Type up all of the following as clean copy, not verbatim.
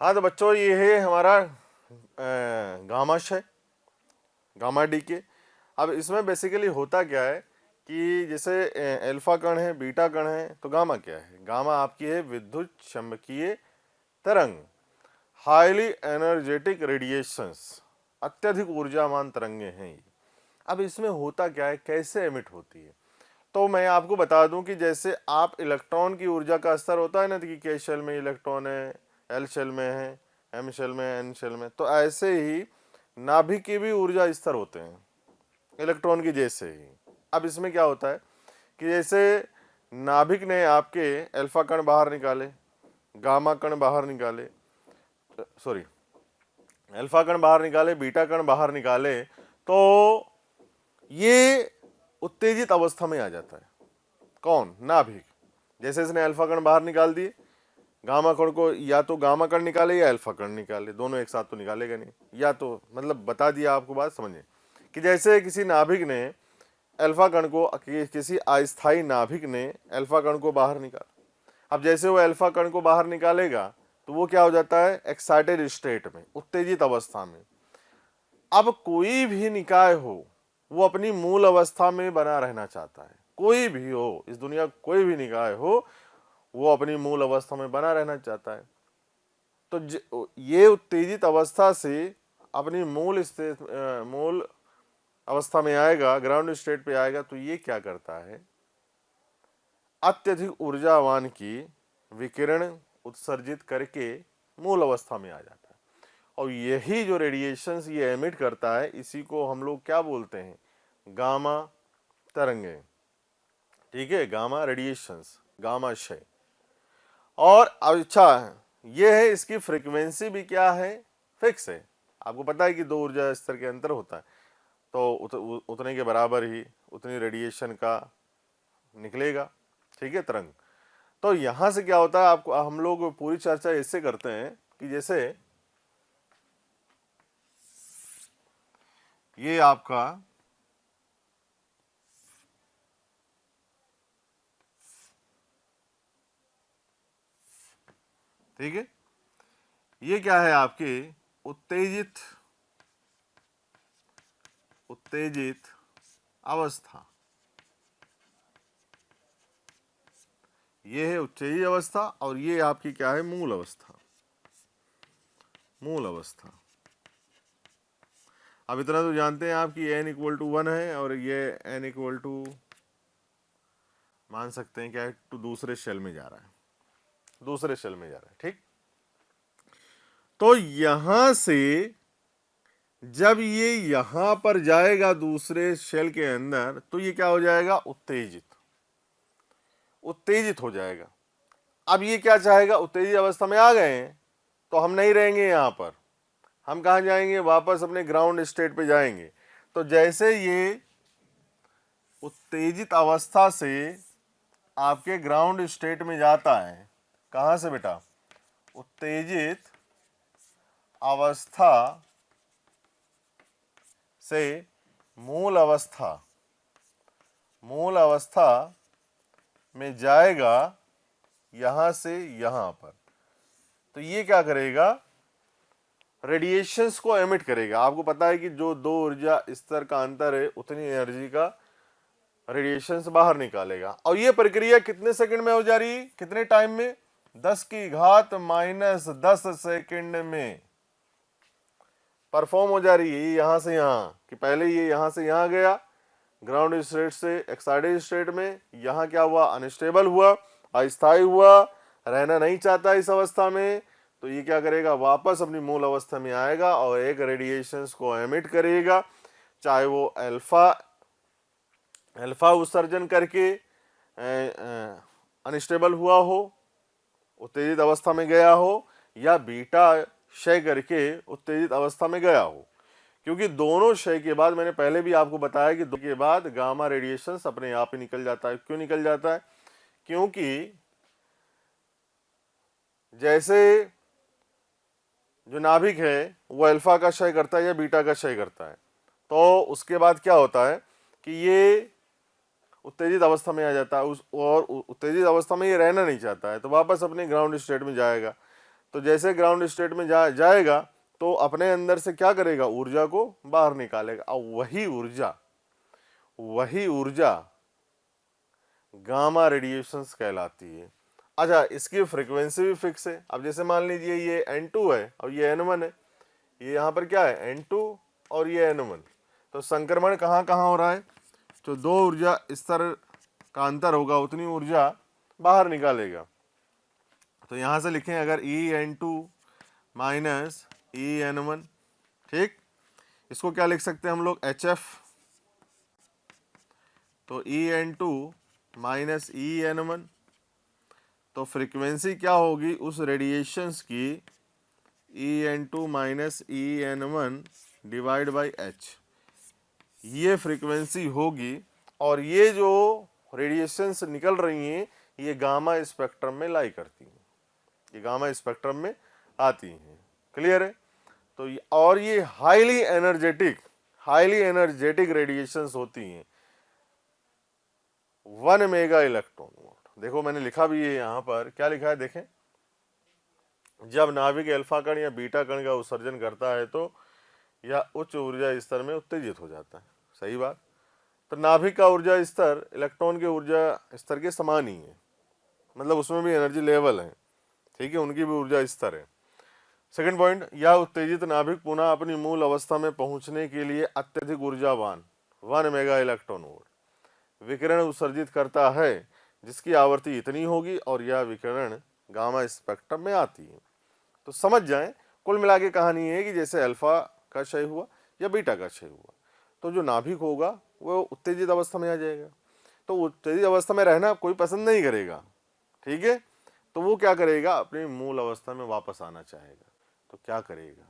हाँ तो बच्चों, ये है हमारा गामा क्षय, गामा डी के। अब इसमें बेसिकली होता क्या है कि जैसे अल्फा कण है, बीटा कण है, तो गामा क्या है? गामा आपकी है विद्युत चुम्बकीय तरंग, हाईली एनर्जेटिक रेडिएशंस, अत्यधिक ऊर्जावान तरंगे हैं ये। अब इसमें होता क्या है, कैसे एमिट होती है? तो मैं आपको बता दूं कि जैसे आप इलेक्ट्रॉन की ऊर्जा का स्तर होता है ना कि के शेल में इलेक्ट्रॉन है, एल शेल में है, एम शेल में, एन शेल में, तो ऐसे ही नाभिक की भी ऊर्जा स्तर होते हैं इलेक्ट्रॉन की जैसे ही। अब इसमें क्या होता है कि जैसे नाभिक ने आपके अल्फा कण बाहर निकाले, गामा कण बाहर निकाले, सॉरी अल्फा कण बाहर निकाले, बीटा कण बाहर निकाले, तो ये उत्तेजित अवस्था में आ जाता है। कौन? नाभिक। जैसे इसने अल्फा कण बाहर निकाल दिए, गामा कण को या तो गामा कण निकाले या अल्फा कण निकाले, दोनों एक साथ तो निकालेगा नहीं। या तो मतलब बता दिया आपको, बात समझे कि जैसे किसी नाभिक ने अल्फा कण को, किसी अस्थायी नाभिक ने अल्फा कण को बाहर निकाला। अब जैसे वो अल्फा कण को बाहर निकालेगा तो वो क्या हो जाता है? एक्साइटेड स्टेट में, उत्तेजित अवस्था में। अब कोई भी निकाय हो वो अपनी मूल अवस्था में बना रहना चाहता है। कोई भी हो इस दुनिया, कोई भी निकाय हो वो अपनी मूल अवस्था में बना रहना चाहता है। तो ये उत्तेजित अवस्था से अपनी मूल अवस्था में आएगा, ग्राउंड स्टेट पे आएगा, तो ये क्या करता है? अत्यधिक ऊर्जावान की विकिरण उत्सर्जित करके मूल अवस्था में आ जाता है। और यही जो रेडिएशंस ये एमिट करता है, इसी को हम लोग क्या बोलते हैं? गामा तरंगे। ठीक है, गामा रेडिएशंस, गामा क्षय। और अच्छा ये है, इसकी फ्रीक्वेंसी भी क्या है? फिक्स है। आपको पता है कि दो ऊर्जा स्तर के अंतर होता है, तो उतने के बराबर ही उतनी रेडिएशन का निकलेगा। ठीक है, तरंग। तो यहां से क्या होता है, आपको हम लोग पूरी चर्चा इससे करते हैं कि जैसे ये आपका ठीक है, ये क्या है आपके उत्तेजित अवस्था। ये है उत्तेजित अवस्था, और ये आपकी क्या है? मूल अवस्था। मूल अवस्था। अब इतना तो जानते हैं आप कि n इक्वल टू 1 है, और ये n इक्वल टू मान सकते हैं क्या है? तो दूसरे शेल में जा रहा है, दूसरे शेल में जा रहा है। ठीक, तो यहां से जब ये यहां पर जाएगा दूसरे शेल के अंदर, तो ये क्या हो जाएगा? उत्तेजित हो जाएगा। अब ये क्या चाहेगा? उत्तेजित अवस्था में आ गए हैं तो हम नहीं रहेंगे यहां पर, हम कहां जाएंगे? वापस अपने ग्राउंड स्टेट पे जाएंगे। तो जैसे ये उत्तेजित अवस्था से आपके ग्राउंड स्टेट में जाता है, कहां से बेटा? उत्तेजित अवस्था से मूल अवस्था में जाएगा, यहां से यहां पर, तो ये क्या करेगा? रेडिएशंस को एमिट करेगा। आपको पता है कि जो दो ऊर्जा स्तर का अंतर है, उतनी एनर्जी का रेडिएशंस बाहर निकालेगा। और ये प्रक्रिया कितने सेकंड में हो जा रही है? कितने टाइम में? 10⁻⁻10 सेकंड में परफॉर्म हो जा रही है। यहां से यहां, कि पहले ये यहां से यहां गया ग्राउंड स्टेट से एक्साइटेड स्टेट में, यहां क्या हुआ? अनस्टेबल हुआ, अस्थायी हुआ, रहना नहीं चाहता इस अवस्था में। तो ये क्या करेगा? वापस अपनी मूल अवस्था में आएगा और एक रेडिएशंस को एमिट करेगा, चाहे वो अल्फा उत्सर्जन करके अनस्टेबल हुआ हो, उत्तेजित अवस्था में गया हो, या बीटा क्षय करके उत्तेजित अवस्था में गया हो। क्योंकि दोनों क्षय के बाद, मैंने पहले भी आपको बताया कि दो के बाद गामा रेडिएशन अपने आप ही निकल जाता है। क्यों निकल जाता है? क्योंकि जैसे जो नाभिक है वो अल्फा का क्षय करता है या बीटा का क्षय करता है, तो उसके बाद क्या होता है कि ये उत्तेजित अवस्था में आ जाता है उस, और उत्तेजित अवस्था में ये रहना नहीं चाहता है, तो वापस अपने ग्राउंड स्टेट में जाएगा। तो जैसे ग्राउंड स्टेट में जाएगा तो अपने अंदर से क्या करेगा, ऊर्जा को बाहर निकालेगा। और वही ऊर्जा गामा रेडिएशंस कहलाती है। अच्छा, इसकी फ्रीक्वेंसी भी फिक्स है। अब जैसे मान लीजिए ये N2 है और ये N1 है, ये यहाँ पर क्या है N2 और ये N1, तो संक्रमण कहाँ कहाँ हो रहा है, तो दो ऊर्जा स्तर का अंतर होगा उतनी ऊर्जा बाहर निकालेगा। तो यहाँ से लिखें अगर EN2 माइनस EN1, ठीक, इसको क्या लिख सकते हैं हम लोग, HF। तो EN2 माइनस EN1, तो फ्रीक्वेंसी क्या होगी उस रेडिएशंस की, EN2 minus EN1 divide by H, ये फ्रीक्वेंसी होगी। और ये जो रेडिएशंस निकल रही हैं ये गामा स्पेक्ट्रम में लाई करती हैं, ये गामा स्पेक्ट्रम में आती हैं। क्लियर है? तो और ये हाईली एनर्जेटिक रेडिएशंस होती हैं 1 मेगा इलेक्ट्रॉन वोल्ट। देखो मैंने लिखा भी है यहाँ पर, क्या लिखा है देखें, जब नाभिक अल्फा कण या बीटा कण का उत्सर्जन करता है तो यह उच्च ऊर्जा स्तर में उत्तेजित हो जाता है। सही बात। तो नाभिक का ऊर्जा स्तर इलेक्ट्रॉन के ऊर्जा स्तर के समान ही है, मतलब उसमें भी एनर्जी लेवल है, ठीक है, उनकी भी ऊर्जा स्तर है। सेकंड पॉइंट, यह उत्तेजित नाभिक पुनः अपनी मूल अवस्था में पहुंचने के लिए अत्यधिक ऊर्जावान 1 मेगा इलेक्ट्रॉन वोल्ट विकिरण उत्सर्जित करता है, जिसकी आवृत्ति इतनी होगी और यह विकिरण गामा स्पेक्ट्रम में आती है। तो समझ जाएं, कुल मिला के कहानी है कि जैसे अल्फा का क्षय हुआ या बीटा का क्षय हुआ तो जो नाभिक होगा वो उत्तेजित अवस्था में आ जाएगा। तो उत्तेजित अवस्था में रहना कोई पसंद नहीं करेगा, ठीक है, तो वो क्या करेगा, अपनी मूल अवस्था में वापस आना चाहेगा। तो क्या करेगा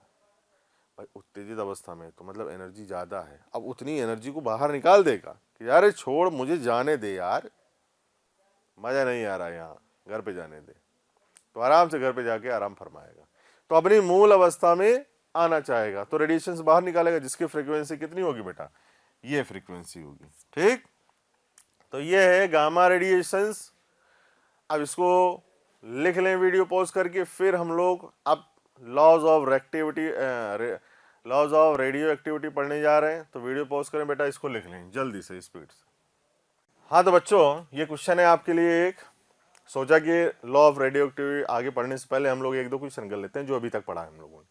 भाई, उत्तेजित अवस्था में तो मतलब एनर्जी ज़्यादा है, अब उतनी एनर्जी को बाहर निकाल देगा कि यार छोड़ मुझे जाने दे यार, मज़ा नहीं आ रहा यहाँ, घर पे जाने दे, तो आराम से घर पे जाके आराम फरमाएगा। तो अपनी मूल अवस्था में आना चाहेगा, तो रेडिएशंस बाहर निकालेगा, जिसकी फ्रीक्वेंसी कितनी होगी बेटा, ये फ्रीक्वेंसी होगी। ठीक, तो ये है गामा रेडिएशंस। अब इसको लिख लें वीडियो पॉज करके, फिर हम लोग अब लॉज ऑफ रेडियो एक्टिविटी पढ़ने जा रहे हैं। तो वीडियो पॉज करें बेटा, इसको लिख लें जल्दी से, स्पीड से। हाँ तो बच्चों, ये क्वेश्चन है आपके लिए। एक सोचा कि लॉ ऑफ रेडियो एक्टिविटी आगे पढ़ने से पहले हम लोग एक दो क्वेश्चन कर लेते हैं जो अभी तक पढ़ा है हम लोगों ने।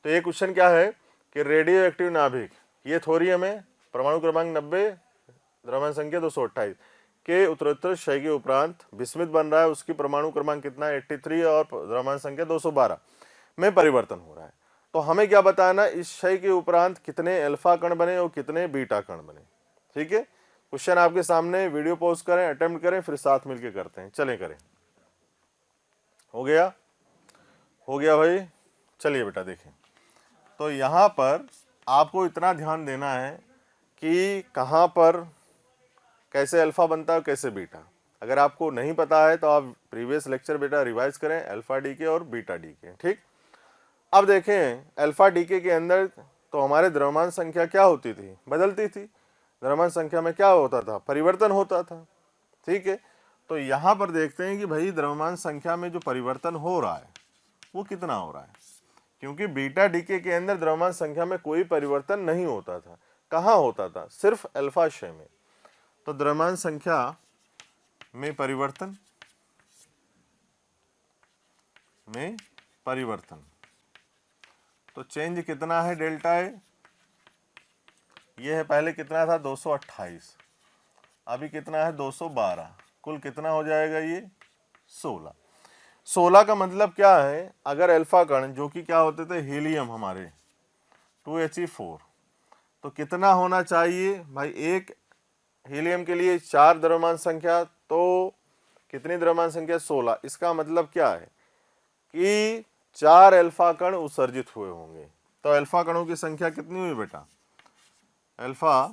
तो ये क्वेश्चन क्या है कि रेडियो एक्टिव नाभिक, ये थोरियम है, परमाणु क्रमांक 90, द्रव्यमान संख्या 228 के उत्तरोत्तर क्षय के उपरांत विस्मित बन रहा है, उसकी परमाणु क्रमांक कितना है 83 और द्रव्यमान संख्या 212 में परिवर्तन हो रहा है। तो हमें क्या बताना, इस क्षय के उपरांत कितने अल्फा कण बने और कितने बीटा कण बने। ठीक है, क्वेश्चन आपके सामने, वीडियो पॉज करें, अटेम्प्ट करें, फिर साथ मिलके करते हैं। चलें करें, हो गया भाई, चलिए बेटा देखें। तो यहाँ पर आपको इतना ध्यान देना है कि कहाँ पर कैसे अल्फा बनता है, कैसे बीटा। अगर आपको नहीं पता है तो आप प्रीवियस लेक्चर बेटा रिवाइज करें, अल्फा डी के और बीटा डी के। ठीक, अब देखें अल्फा डी के अंदर तो हमारे द्रव्यमान संख्या क्या होती थी, बदलती थी। द्रव्यमान संख्या में क्या होता था, परिवर्तन होता था। ठीक है, तो यहाँ पर देखते हैं कि भाई द्रव्यमान संख्या में जो परिवर्तन हो रहा है वो कितना हो रहा है, क्योंकि बीटा डीके के अंदर द्रव्यमान संख्या में कोई परिवर्तन नहीं होता था। कहाँ होता था, सिर्फ अल्फा क्षय में। तो द्रव्यमान संख्या में परिवर्तन तो चेंज कितना है, डेल्टा है, ये है, पहले कितना था 228, अभी कितना है 212, कुल कितना हो जाएगा ये 16 का मतलब क्या है, अगर अल्फा कण जो कि क्या होते थे हीलियम हमारे 2He4, तो कितना होना चाहिए भाई, एक हीलियम के लिए 4 द्रव्यमान संख्या, तो कितनी द्रव्यमान संख्या 16। इसका मतलब क्या है कि 4 अल्फा कण उत्सर्जित हुए होंगे। तो अल्फा कणों की संख्या कितनी हुई बेटा, अल्फा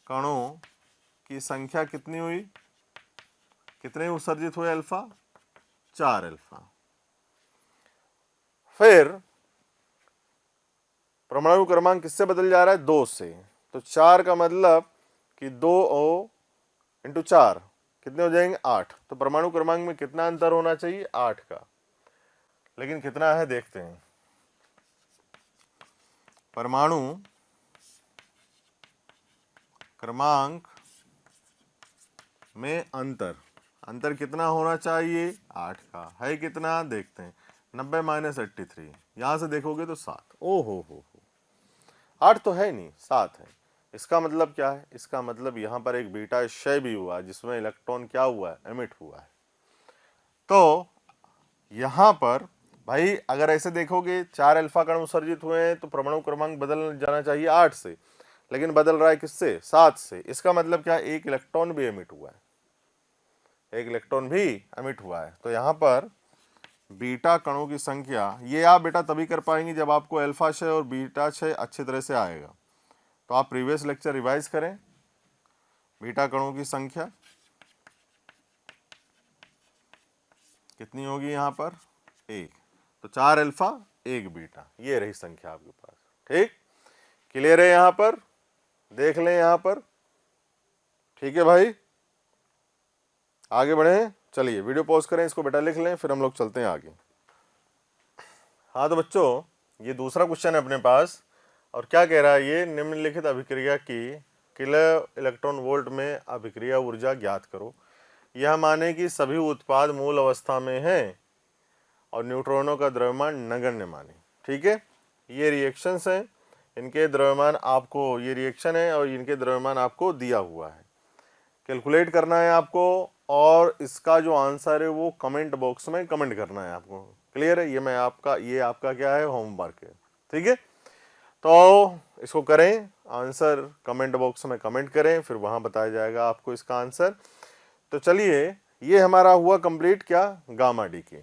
कणों की संख्या कितनी हुई, कितने उत्सर्जित हुए अल्फा, 4 अल्फा। फिर परमाणु क्रमांक किससे बदल जा रहा है, 2 से। तो 4 का मतलब कि 2O इंटू 4 कितने हो जाएंगे 8। तो परमाणु क्रमांक में कितना अंतर होना चाहिए 8 का, लेकिन कितना है देखते हैं। परमाणु क्रमांक में अंतर कितना होना चाहिए 8 का, है कितना देखते हैं। 90 माइनस 83, यहां से देखोगे तो 7। ओ हो 8 तो है नहीं 7 है। इसका मतलब क्या है, इसका मतलब यहाँ पर एक बीटा क्षय भी हुआ जिसमें इलेक्ट्रॉन क्या हुआ है एमिट हुआ है। तो यहाँ पर भाई अगर ऐसे देखोगे 4 अल्फा कण उत्सर्जित हुए हैं तो परमाणु क्रमांक बदल जाना चाहिए 8 से, लेकिन बदल रहा है किससे 7 से। इसका मतलब क्या, एक इलेक्ट्रॉन भी एमिट हुआ है, एक इलेक्ट्रॉन भी एमिट हुआ है। तो यहाँ पर बीटा कणों की संख्या, ये आप बेटा तभी कर पाएंगे जब आपको अल्फा क्षय और बीटा क्षय अच्छी तरह से आएगा। तो आप प्रीवियस लेक्चर रिवाइज करें। बीटा कणों की संख्या कितनी होगी यहाँ पर 1, तो 4 अल्फा 1 बीटा, ये रही संख्या आपके पास। ठीक, क्लियर है यहाँ पर, देख लें यहाँ पर। ठीक है भाई, आगे बढ़े। चलिए वीडियो पॉज करें, इसको बेटा लिख लें, फिर हम लोग चलते हैं आगे। हाँ तो बच्चों ये दूसरा क्वेश्चन है अपने पास, और क्या कह रहा है ये, निम्नलिखित अभिक्रिया की किलो इलेक्ट्रॉन वोल्ट में अभिक्रिया ऊर्जा ज्ञात करो। यह माने कि सभी उत्पाद मूल अवस्था में हैं और न्यूट्रॉनों का द्रव्यमान नगण्य माने। ठीक है, ये रिएक्शंस हैं, इनके द्रव्यमान आपको, ये रिएक्शन है और इनके द्रव्यमान आपको दिया हुआ है, कैलकुलेट करना है आपको, और इसका जो आंसर है वो कमेंट बॉक्स में कमेंट करना है आपको। क्लियर है, ये आपका क्या है होमवर्क है। ठीक है, तो इसको करें, आंसर कमेंट बॉक्स में कमेंट करें, फिर वहां बताया जाएगा आपको इसका आंसर। तो चलिए ये हमारा हुआ कंप्लीट क्या, गामा डी के।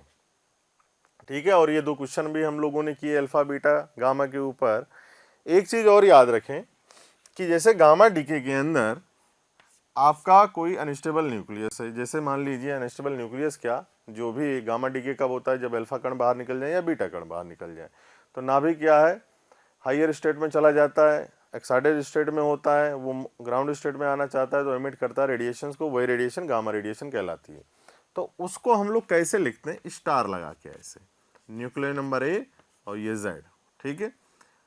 ठीक है, और ये 2 क्वेश्चन भी हम लोगों ने किए अल्फा बीटा गामा के ऊपर। एक चीज और याद रखें कि जैसे गामा डीके के अंदर आपका कोई अनस्टेबल न्यूक्लियस है, जैसे मान लीजिए अनस्टेबल न्यूक्लियस क्या, जो भी गामा डीके कब होता है, जब अल्फा कण बाहर निकल जाए या बीटा कण बाहर निकल जाए। तो नाभिक क्या है, हायर स्टेट में चला जाता है, एक्साइटेड स्टेट में होता है, वो ग्राउंड स्टेट में आना चाहता है तो एमिट करता है रेडिएशंस को, वही रेडिएशन गामा रेडिएशन कहलाती है। तो उसको हम लोग कैसे लिखते हैं, स्टार लगा के ऐसे, न्यूक्लियर नंबर ए और ये जेड। ठीक है,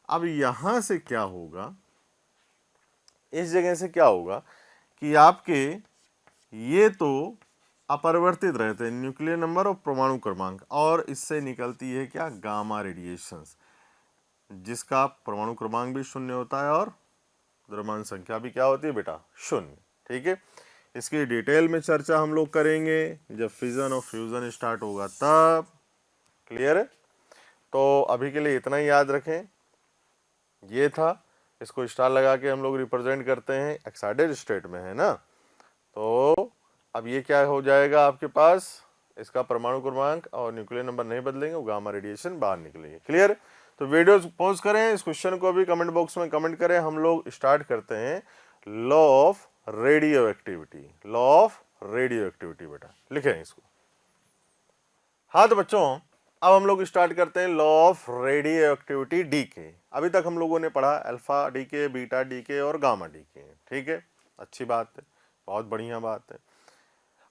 अब यहां से क्या होगा, इस जगह से क्या होगा कि आपके ये तो अपरिवर्तित रहते हैं न्यूक्लियर नंबर और परमाणु क्रमांक, और इससे निकलती है क्या गामा रेडिएशंस, जिसका परमाणु क्रमांक भी 0 होता है और द्रव्यमान संख्या भी क्या होती है बेटा 0। ठीक है, इसकी डिटेल में चर्चा हम लोग करेंगे जब फिजन और फ्यूजन स्टार्ट होगा तब। क्लियर है, तो अभी के लिए इतना ही याद रखें, ये था, इसको स्टार लगा के हम लोग रिप्रेजेंट करते हैं, एक्साइटेड स्टेट में है ना। तो अब ये क्या हो जाएगा आपके पास, इसका परमाणु क्रमांक और न्यूक्लियर नंबर नहीं बदलेंगे, वो गामा रेडिएशन बाहर निकलेंगे। क्लियर, तो वीडियो पॉज करें, इस क्वेश्चन को भी कमेंट बॉक्स में कमेंट करें। हम लोग स्टार्ट करते हैं law of radio activity. Law of radio activity बेटा लिखें इसको। हाँ तो बच्चों अब हम लोग स्टार्ट करते हैं law of radio activity D के। अभी तक हम लोगों ने पढ़ा अल्फा डी के, बीटा डी के और गामा डी के। ठीक है, अच्छी बात है, बहुत बढ़िया बात है।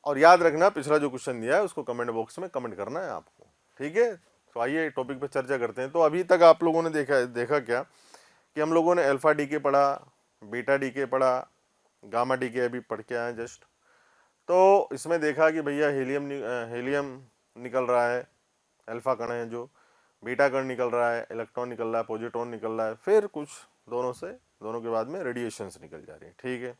और याद रखना पिछला जो क्वेश्चन दिया है उसको कमेंट बॉक्स में कमेंट करना है आपको। ठीक है, तो आइए टॉपिक पे चर्चा करते हैं। तो अभी तक आप लोगों ने देखा क्या कि हम लोगों ने अल्फा डी के पढ़ा, बीटा डी के पढ़ा, गामा डी के अभी पढ़ के आए जस्ट। तो इसमें देखा कि भैया हीलियम निकल रहा है, अल्फा कण है जो, बीटा कण निकल रहा है, इलेक्ट्रॉन निकल रहा है, पॉजिट्रॉन निकल रहा है, फिर कुछ दोनों के बाद में रेडिएशंस निकल जा रही है। ठीक है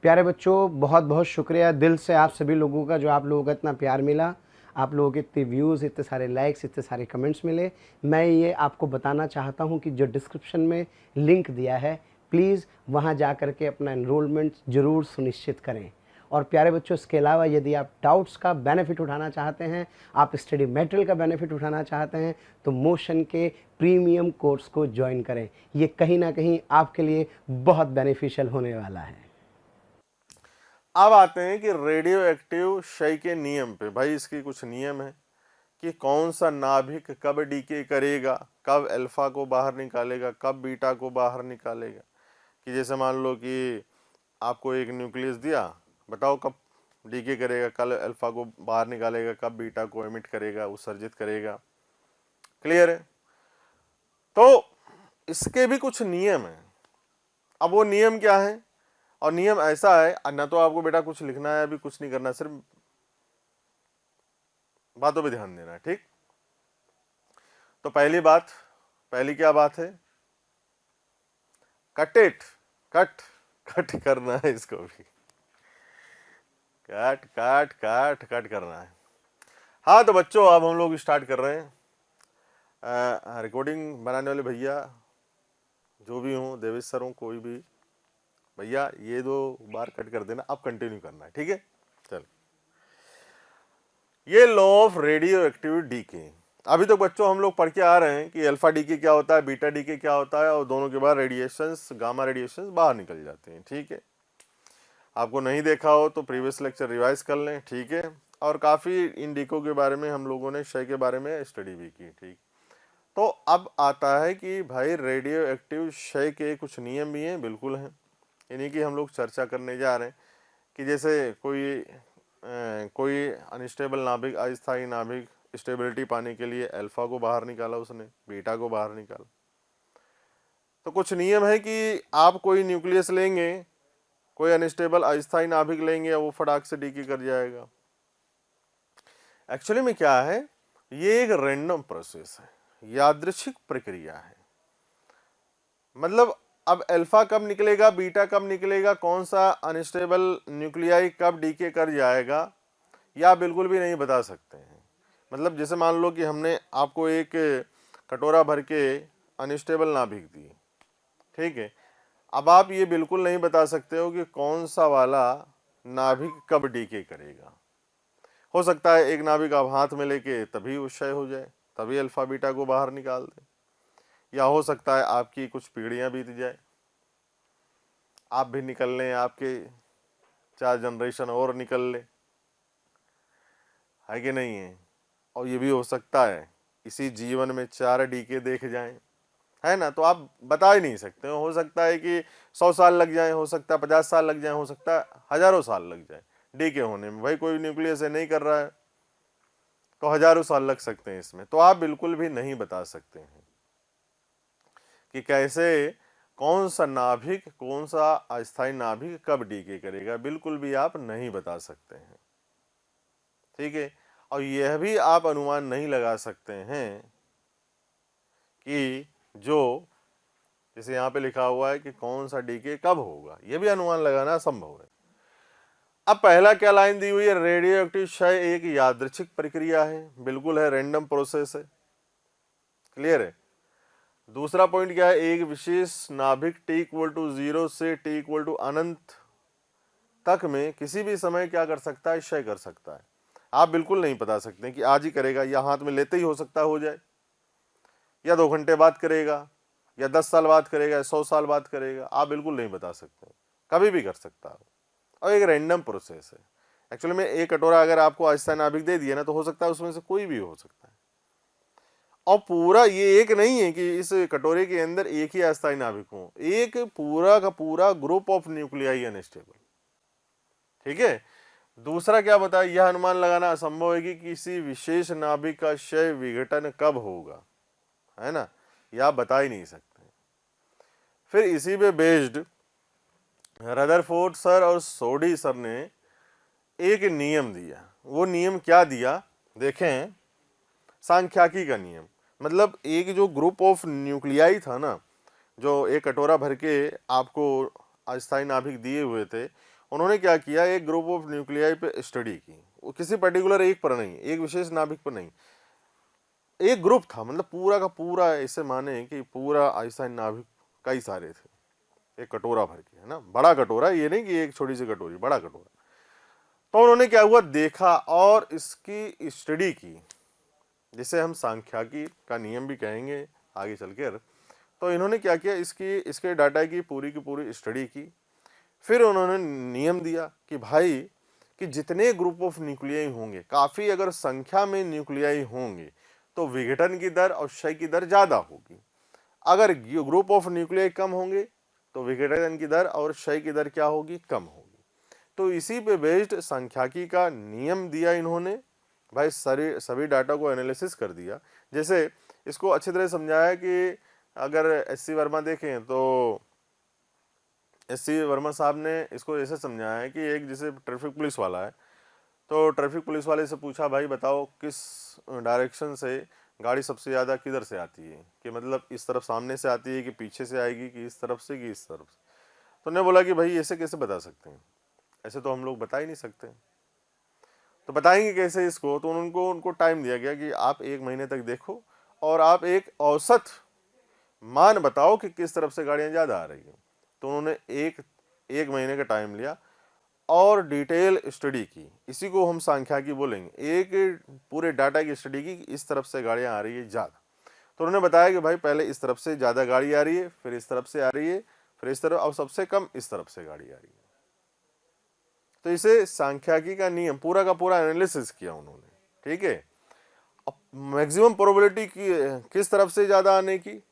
प्यारे बच्चों, बहुत बहुत शुक्रिया दिल से आप सभी लोगों का, जो आप लोगों का इतना प्यार मिला, आप लोगों के इतने व्यूज़, इतने सारे लाइक्स, इतने सारे कमेंट्स मिले। मैं ये आपको बताना चाहता हूँ कि जो डिस्क्रिप्शन में लिंक दिया है, प्लीज़ वहाँ जा कर के अपना एनरोलमेंट ज़रूर सुनिश्चित करें। और प्यारे बच्चों, इसके अलावा यदि आप डाउट्स का बेनिफिट उठाना चाहते हैं, आप स्टडी मटेरियल का बेनिफिट उठाना चाहते हैं, तो मोशन के प्रीमियम कोर्स को ज्वाइन करें। ये कहीं ना कहीं आपके लिए बहुत बेनिफिशियल होने वाला है। अब आते हैं कि रेडियो एक्टिव क्षय के नियम पे। भाई इसके कुछ नियम है कि कौन सा नाभिक कब डीके करेगा, कब अल्फा को बाहर निकालेगा, कब बीटा को बाहर निकालेगा। कि जैसे मान लो कि आपको एक न्यूक्लियस दिया, बताओ कब डीके करेगा, कल अल्फा को बाहर निकालेगा, कब बीटा को एमिट करेगा, उत्सर्जित करेगा। क्लियर है? तो इसके भी कुछ नियम हैं। अब वो नियम क्या है, और नियम ऐसा है, ना तो आपको बेटा कुछ लिखना है, अभी कुछ नहीं करना, सिर्फ बातों पे ध्यान देना है, ठीक। तो पहली क्या बात है, कट करना है, इसको भी कट करना है। हाँ तो बच्चों अब हम लोग स्टार्ट कर रहे हैं। रिकॉर्डिंग बनाने वाले भैया जो भी हों, देवेश सर हों, कोई भी भैया, ये 2 बार कट कर देना, अब कंटिन्यू करना है, ठीक है। चल, ये law of radioactive decay, अभी तो बच्चों हम लोग पढ़ के आ रहे हैं कि अल्फा डीके क्या होता है, बीटा डीके क्या होता है, और दोनों के बाद रेडिएशंस, गामा रेडिएशंस बाहर निकल जाते हैं, ठीक है। आपको नहीं देखा हो तो प्रीवियस लेक्चर रिवाइज कर लें, ठीक है। और काफ़ी इन डीको के बारे में हम लोगों ने क्षय के बारे में स्टडी भी की, ठीक। तो अब आता है कि भाई रेडियो एक्टिव क्षय के कुछ नियम भी हैं, बिल्कुल हैं, इन्हीं की हम लोग चर्चा करने जा रहे हैं। कि जैसे कोई अनस्टेबल नाभिक, अस्थायी नाभिक स्टेबिलिटी पाने के लिए अल्फा को बाहर निकाला उसने, बीटा को बाहर निकाला। तो कुछ नियम है कि आप कोई न्यूक्लियस लेंगे, कोई अनस्टेबल अस्थायी नाभिक लेंगे, वो फटाक से डीके कर जाएगा। एक्चुअली में क्या है, ये एक रैंडम प्रोसेस है, यादृच्छिक प्रक्रिया है। मतलब अब अल्फा कब निकलेगा, बीटा कब निकलेगा, कौन सा अनस्टेबल न्यूक्लियाई कब डीके कर जाएगा, या बिल्कुल भी नहीं बता सकते हैं। मतलब जैसे मान लो कि हमने आपको एक कटोरा भर के अनस्टेबल नाभिक दी, ठीक है। अब आप ये बिल्कुल नहीं बता सकते हो कि कौन सा वाला नाभिक कब डीके करेगा। हो सकता है एक नाभिक आप हाथ में लेके तभी क्षय हो जाए, तभी अल्फा बीटा को बाहर निकाल दे, या हो सकता है आपकी कुछ पीढ़ियां बीत जाए, आप भी निकल लें, आपके 4 जनरेशन और निकल ले, है कि नहीं है। और ये भी हो सकता है इसी जीवन में 4 डीके देख जाएं, है ना। तो आप बता ही नहीं सकते हो सकता है कि 100 साल लग जाए, हो सकता है 50 साल लग जाए, हो सकता है हजारों साल लग जाए डीके होने में। भाई कोई न्यूक्लियस नहीं कर रहा है तो हजारों साल लग सकते हैं इसमें। तो आप बिल्कुल भी नहीं बता सकते हैं कि कैसे, कौन सा नाभिक, कौन सा अस्थायी नाभिक कब डीके करेगा, बिल्कुल भी आप नहीं बता सकते हैं, ठीक है। और यह भी आप अनुमान नहीं लगा सकते हैं कि जो जैसे यहाँ पे लिखा हुआ है कि कौन सा डीके कब होगा, यह भी अनुमान लगाना असंभव है। अब पहला क्या लाइन दी हुई है, रेडियो एक्टिव क्षय एक यादृच्छिक प्रक्रिया है, बिल्कुल है, रैंडम प्रोसेस है, क्लियर है। दूसरा पॉइंट क्या है, एक विशेष नाभिक t=0 से t=अनंत तक में किसी भी समय क्या कर सकता है, क्षय कर सकता है। आप बिल्कुल नहीं बता सकते कि आज ही करेगा, या हाथ में लेते ही हो सकता हो जाए, या 2 घंटे बाद करेगा, या 10 साल बाद करेगा, या 100 साल बाद करेगा, आप बिल्कुल नहीं बता सकते, कभी भी कर सकता है। और एक रैंडम प्रोसेस है। एक्चुअली में एक कटोरा अगर आपको अस्थायी नाभिक दे दिया ना, तो हो सकता है उसमें से कोई भी हो सकता है। और पूरा ये एक नहीं है कि इस कटोरे के अंदर एक ही अस्थायी नाभिक हो, एक पूरा का पूरा ग्रुप ऑफ न्यूक्लियाई अनस्टेबल, ठीक है। दूसरा क्या बताया, यह अनुमान लगाना असंभव है कि किसी विशेष नाभिक का क्षय विघटन कब होगा, है ना, यह बता ही नहीं सकते। फिर इसी पे बेस्ड रदरफोर्ड सर और सोडी सर ने एक नियम दिया। वो नियम क्या दिया, देखें, सांख्यिकी का नियम। मतलब एक जो ग्रुप ऑफ न्यूक्लियाई था ना, जो एक कटोरा भर के आपको अस्थायी नाभिक दिए हुए थे, उन्होंने क्या किया, एक ग्रुप ऑफ न्यूक्लियाई पे स्टडी की। वो किसी पर्टिकुलर एक पर नहीं, एक विशेष नाभिक पर नहीं, एक ग्रुप था, मतलब पूरा का पूरा, ऐसे माने कि पूरा अस्थायी नाभिक कई सारे थे, एक कटोरा भर के, है ना, बड़ा कटोरा, ये नहीं कि एक छोटी सी कटोरी, बड़ा कटोरा। तो उन्होंने क्या हुआ, देखा और इसकी स्टडी की, जिसे हम सांख्यिकी का नियम भी कहेंगे आगे चलकर। तो इन्होंने क्या किया, इसके डाटा की पूरी स्टडी की। फिर उन्होंने नियम दिया कि भाई कि जितने ग्रुप ऑफ न्यूक्लियाई होंगे, काफ़ी अगर संख्या में न्यूक्लियाई होंगे, तो विघटन की दर और क्षय की दर ज़्यादा होगी। अगर ग्रुप ऑफ न्यूक्लियाई कम होंगे तो विघटन की दर और क्षय की दर क्या होगी, कम होगी। तो इसी पे बेस्ड सांख्यिकी का नियम दिया इन्होंने, भाई सभी डाटा को एनालिसिस कर दिया। जैसे इसको अच्छी तरह समझाया कि अगर एस.सी. वर्मा देखें तो एस.सी. वर्मा साहब ने इसको ऐसे समझाया है कि एक जैसे ट्रैफिक पुलिस वाला है, तो ट्रैफिक पुलिस वाले से पूछा, भाई बताओ किस डायरेक्शन से गाड़ी सबसे ज़्यादा किधर से आती है, कि मतलब इस तरफ सामने से आती है कि पीछे से आएगी कि इस तरफ से कि इस तरफ से। तो उन्होंने बोला कि भाई ऐसे कैसे बता सकते हैं, ऐसे तो हम लोग बता ही नहीं सकते, तो बताएंगे कैसे इसको। तो उनको टाइम दिया गया कि आप 1 महीने तक देखो और आप एक औसत मान बताओ कि किस तरफ से गाड़ियाँ ज़्यादा आ रही हैं। तो उन्होंने एक महीने का टाइम लिया और डिटेल स्टडी की, इसी को हम सांख्यिकी बोलेंगे। एक पूरे डाटा की स्टडी की कि इस तरफ से गाड़ियाँ आ रही है ज़्यादा। तो उन्होंने बताया कि भाई पहले इस तरफ से ज़्यादा गाड़ी आ रही है, फिर इस तरफ से आ रही है, फिर इस तरफ, और सबसे कम इस तरफ से गाड़ी आ रही है। तो इसे सांख्यिकी का नियम पूरा का पूरा एनालिसिस किया उन्होंने, ठीक है। अब मैक्सिमम प्रोबेबिलिटी की किस तरफ से ज़्यादा आने की,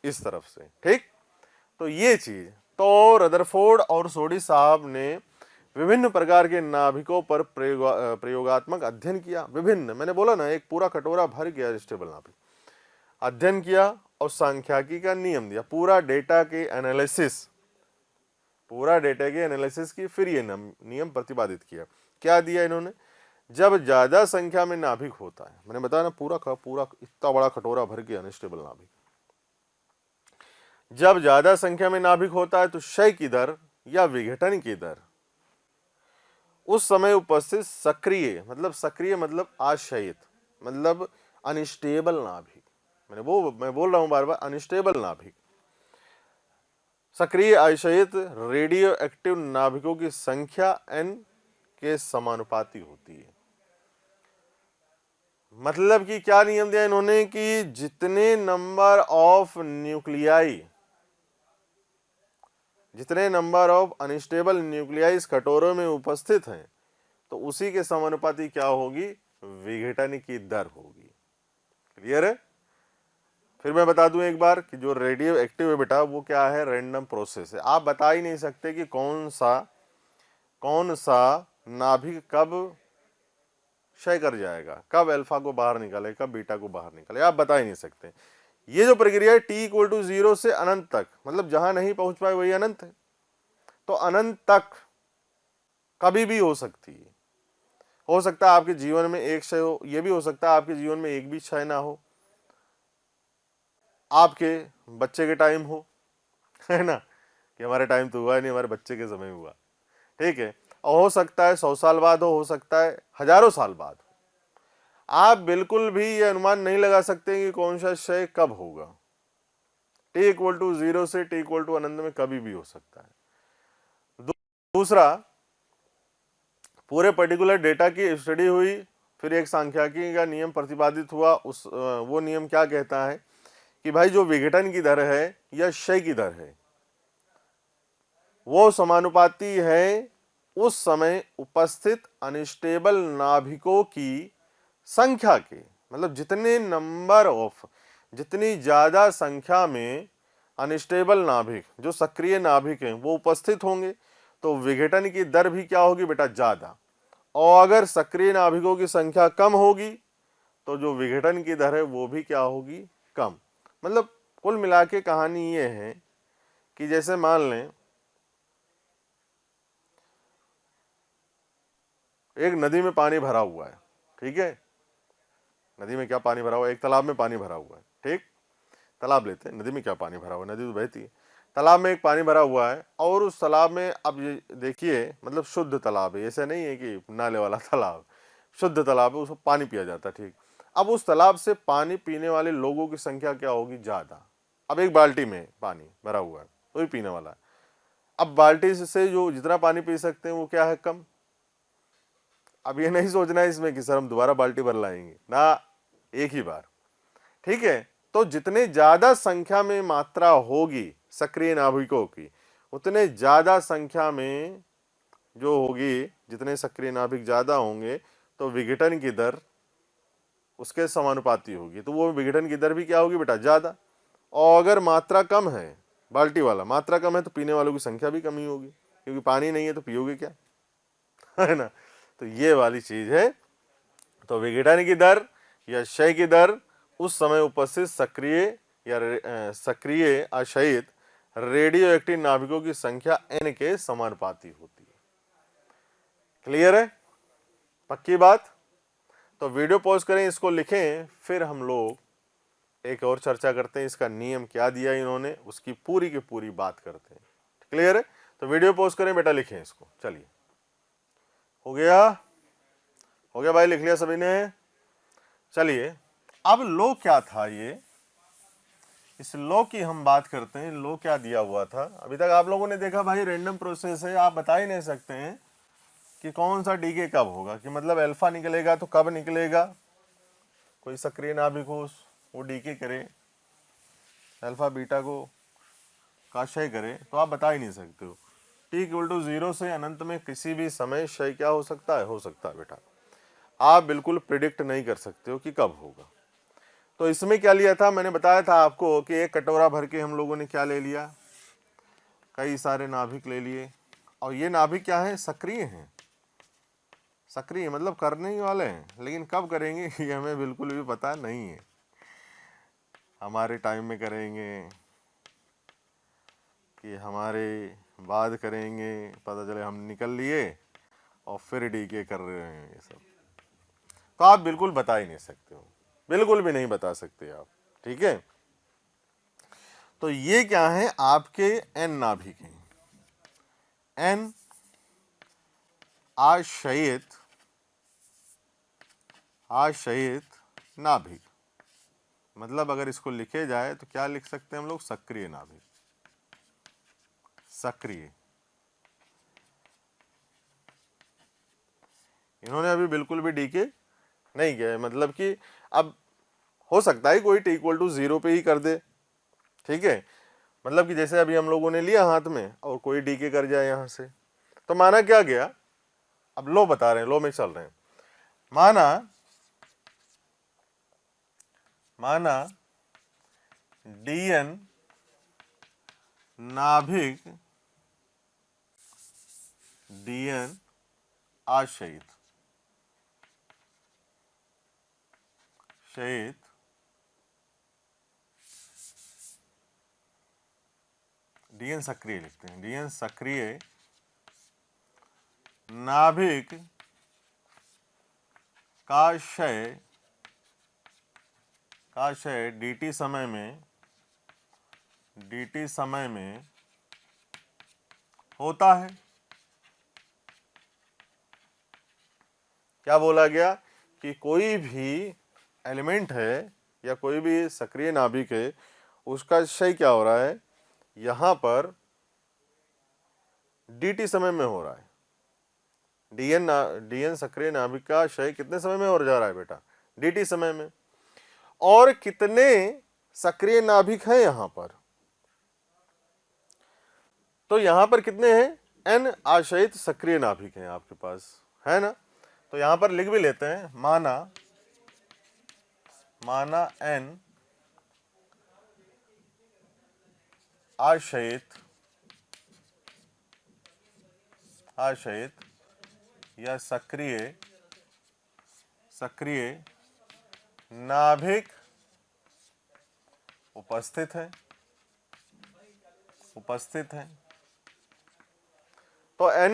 इस तरफ से, ठीक। तो ये चीज़, तो रदरफोर्ड और सोडी साहब ने विभिन्न प्रकार के नाभिकों पर प्रयोगात्मक अध्ययन किया। विभिन्न, मैंने बोला ना, एक पूरा कटोरा भर गया स्टेबल नाभिक, अध्ययन किया और सांख्यिकी का नियम दिया, पूरा डेटा के एनालिसिस की, फिर ये नियम प्रतिपादित किया। क्या दिया इन्होंने, जब ज्यादा संख्या में नाभिक होता है, मैंने बताया ना पूरा का पूरा इतना बड़ा कटोरा भर गया अनस्टेबल नाभिक, जब ज्यादा संख्या में नाभिक होता है तो क्षय की दर या विघटन की दर उस समय उपस्थित सक्रिय मतलब आशयित मतलब अनस्टेबल नाभिक, मैं बोल रहा हूं बार बार, अनस्टेबल नाभिक, सक्रिय आशयित रेडियो एक्टिव नाभिकों की संख्या n के समानुपाती होती है। मतलब कि क्या नियम दिया इन्होंने कि जितने नंबर ऑफ अनस्टेबल न्यूक्लियाई इस कटोरों में उपस्थित हैं, तो उसी के समानुपाती क्या होगी, विघटन की दर होगी। क्लियर है। फिर मैं बता दूं एक बार कि जो रेडियो एक्टिव है बेटा, वो क्या है, रैंडम प्रोसेस है। आप बता ही नहीं सकते कि कौन सा नाभिक कब क्षय कर जाएगा, कब अल्फा को बाहर निकाले, कब बीटा को बाहर निकाले, आप बता ही नहीं सकते। ये जो प्रक्रिया है t=0 से अनंत तक, मतलब जहां नहीं पहुंच पाए वही अनंत है, तो अनंत तक कभी भी हो सकती है। हो सकता है आपके जीवन में एक क्षय हो, यह भी हो सकता है आपके जीवन में एक भी क्षय ना हो, आपके बच्चे के टाइम हो, है ना, कि हमारे टाइम तो हुआ नहीं, हमारे बच्चे के समय हुआ, ठीक है। और हो सकता है 100 साल बाद हो सकता है हजारों साल बाद हो। आप बिल्कुल भी ये अनुमान नहीं लगा सकते कि कौन सा क्षय कब होगा। t=0 से t=अनंत में कभी भी हो सकता है। दूसरा, पूरे पर्टिकुलर डेटा की स्टडी हुई, फिर एक सांख्यिकी का नियम प्रतिपादित हुआ। वो नियम क्या कहता है कि भाई जो विघटन की दर है या क्षय की दर है, वो समानुपाती है उस समय उपस्थित अनस्टेबल नाभिकों की संख्या के, मतलब जितनी ज्यादा संख्या में अनस्टेबल नाभिक, जो सक्रिय नाभिक हैं, वो उपस्थित होंगे, तो विघटन की दर भी क्या होगी बेटा, ज्यादा। और अगर सक्रिय नाभिकों की संख्या कम होगी तो जो विघटन की दर है वो भी क्या होगी, कम। मतलब कुल मिला के कहानी ये है कि जैसे मान लें एक नदी में पानी भरा हुआ है, ठीक है। नदी में क्या पानी भरा हुआ है, एक तालाब में पानी भरा हुआ है, ठीक। तालाब लेते हैं, नदी में क्या पानी भरा हुआ है, नदी तो बहती है। तालाब में एक पानी भरा हुआ है और उस तालाब में, अब ये देखिए, मतलब शुद्ध तालाब है, ऐसा नहीं है कि नाले वाला तालाब, शुद्ध तालाब है, उसको पानी पिया जाता है, ठीक। अब उस तालाब से पानी पीने वाले लोगों की संख्या क्या होगी, ज्यादा। अब एक बाल्टी में पानी भरा हुआ है, वही पीने वाला है। अब बाल्टी से जो जितना पानी पी सकते हैं वो क्या है, कम। अब ये नहीं सोचना है इसमें कि सर हम दोबारा बाल्टी भर लाएंगे ना, एक ही बार, ठीक है। तो जितने ज्यादा संख्या में मात्रा होगी सक्रिय नाभिकों की, उतने ज्यादा संख्या में जो होगी, जितने सक्रिय नाभिक ज्यादा होंगे तो विघटन की दर उसके समानुपाती होगी, तो वो विघटन की दर भी क्या होगी बेटा, ज्यादा। और अगर मात्रा कम है, बाल्टी वाला, मात्रा कम है तो पीने वालों की संख्या भी कम ही होगी, क्योंकि पानी नहीं है तो पियोगे क्या, है ना। तो ये वाली चीज है। तो विघटन की दर या क्षय की दर उस समय उपस्थित सक्रिय या सक्रिय अक्षयित रेडियो एक्टिव नाभिकों की संख्या n के समानुपाती होती है। क्लियर है, पक्की बात। तो वीडियो पॉज करें, इसको लिखें, फिर हम लोग एक और चर्चा करते हैं, इसका नियम क्या दिया इन्होंने उसकी पूरी की पूरी बात करते हैं। क्लियर है, तो वीडियो पॉज करें बेटा, लिखें इसको। चलिए, हो गया, हो गया भाई, लिख लिया सभी ने। चलिए, अब लो क्या था, ये इस लो की हम बात करते हैं। लो क्या दिया हुआ था, अभी तक आप लोगों ने देखा भाई रैंडम प्रोसेस है, आप बता ही नहीं सकते हैं कि कौन सा डीके कब होगा, कि मतलब अल्फा निकलेगा तो कब निकलेगा। कोई सक्रिय नाभिक हो वो डीके करे, अल्फा बीटा को का क्षय करे, तो आप बता ही नहीं सकते हो। t=0 से अनंत में किसी भी समय क्षय क्या हो सकता है बेटा, आप बिल्कुल प्रिडिक्ट नहीं कर सकते हो कि कब होगा। तो इसमें क्या लिया था, मैंने बताया था आपको कि एक कटोरा भर के हम लोगों ने क्या ले लिया, कई सारे नाभिक ले लिए, और ये नाभिक क्या है, सक्रिय हैं। सक्रिय मतलब करने ही वाले हैं, लेकिन कब करेंगे ये हमें बिल्कुल भी पता नहीं है। हमारे टाइम में करेंगे कि हमारे बाद करेंगे, पता चले हम निकल लिए और फिर डीके कर रहे हैं ये सब, तो आप बिल्कुल बता ही नहीं सकते हो, बिल्कुल भी नहीं बता सकते आप। ठीक है, तो ये क्या है, आपके एन नाभिक हैं, एन आशयित नाभिक। मतलब अगर इसको लिखे जाए तो क्या लिख सकते हैं हम लोग, सक्रिय नाभिक, सक्रिय। इन्होंने अभी बिल्कुल भी डीके नहीं किया है, मतलब कि अब हो सकता है कोई t=0 पे ही कर दे। ठीक है, मतलब कि जैसे अभी हम लोगों ने लिया हाथ में और कोई डीके कर जाए यहां से, तो माना क्या गया, अब लो बता रहे हैं, लो में चल रहे हैं, माना dn नाभिक, dn आशयित dn सक्रिय लिखते हैं, dn सक्रिय नाभिक का क्षय dt समय में होता है। क्या बोला गया कि कोई भी एलिमेंट है या कोई भी सक्रिय नाभिक है, उसका क्षय क्या हो रहा है, यहां पर dt समय में हो रहा है। dn सक्रिय नाभिक का क्षय कितने समय में हो जा रहा है बेटा, dt समय में। और कितने सक्रिय नाभिक हैं यहां पर, तो यहां पर कितने हैं, n आशयित सक्रिय नाभिक हैं आपके पास, है ना। तो यहां पर लिख भी लेते हैं, माना n आशयित या सक्रिय नाभिक उपस्थित है। तो n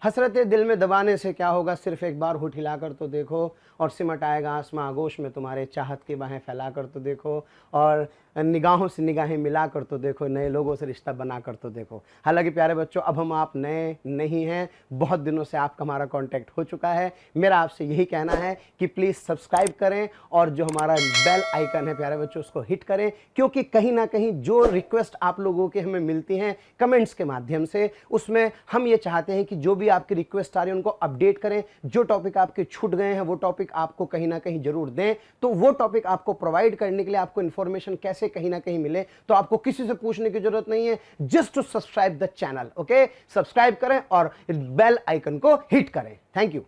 हसरत दिल में दबाने से क्या होगा, सिर्फ एक बार होठ हिलाकर तो देखो, और सिमट आएगा आसमां आगोश में तुम्हारे चाहत की बाहें फैलाकर तो देखो, और निगाहों से निगाहें मिलाकर तो देखो, नए लोगों से रिश्ता बनाकर तो देखो। हालांकि प्यारे बच्चों, अब हम आप नए नहीं हैं, बहुत दिनों से आपका हमारा कांटेक्ट हो चुका है। मेरा आपसे यही कहना है कि प्लीज़ सब्सक्राइब करें, और जो हमारा बेल आइकन है प्यारे बच्चों, उसको हिट करें, क्योंकि कहीं ना कहीं जो रिक्वेस्ट आप लोगों के हमें मिलती हैं कमेंट्स के माध्यम से, उसमें हम ये चाहते हैं कि जो भी आपकी रिक्वेस्ट आ रही है उनको अपडेट करें। जो टॉपिक आपके छूट गए हैं वो टॉपिक आपको कहीं ना कहीं जरूर दें, तो वो टॉपिक आपको प्रोवाइड करने के लिए आपको इंफॉर्मेशन कैसे कहीं ना कहीं मिले, तो आपको किसी से पूछने की जरूरत नहीं है, just to subscribe the channel. Okay, subscribe करें और बेल आइकन को हिट करें। Thank you.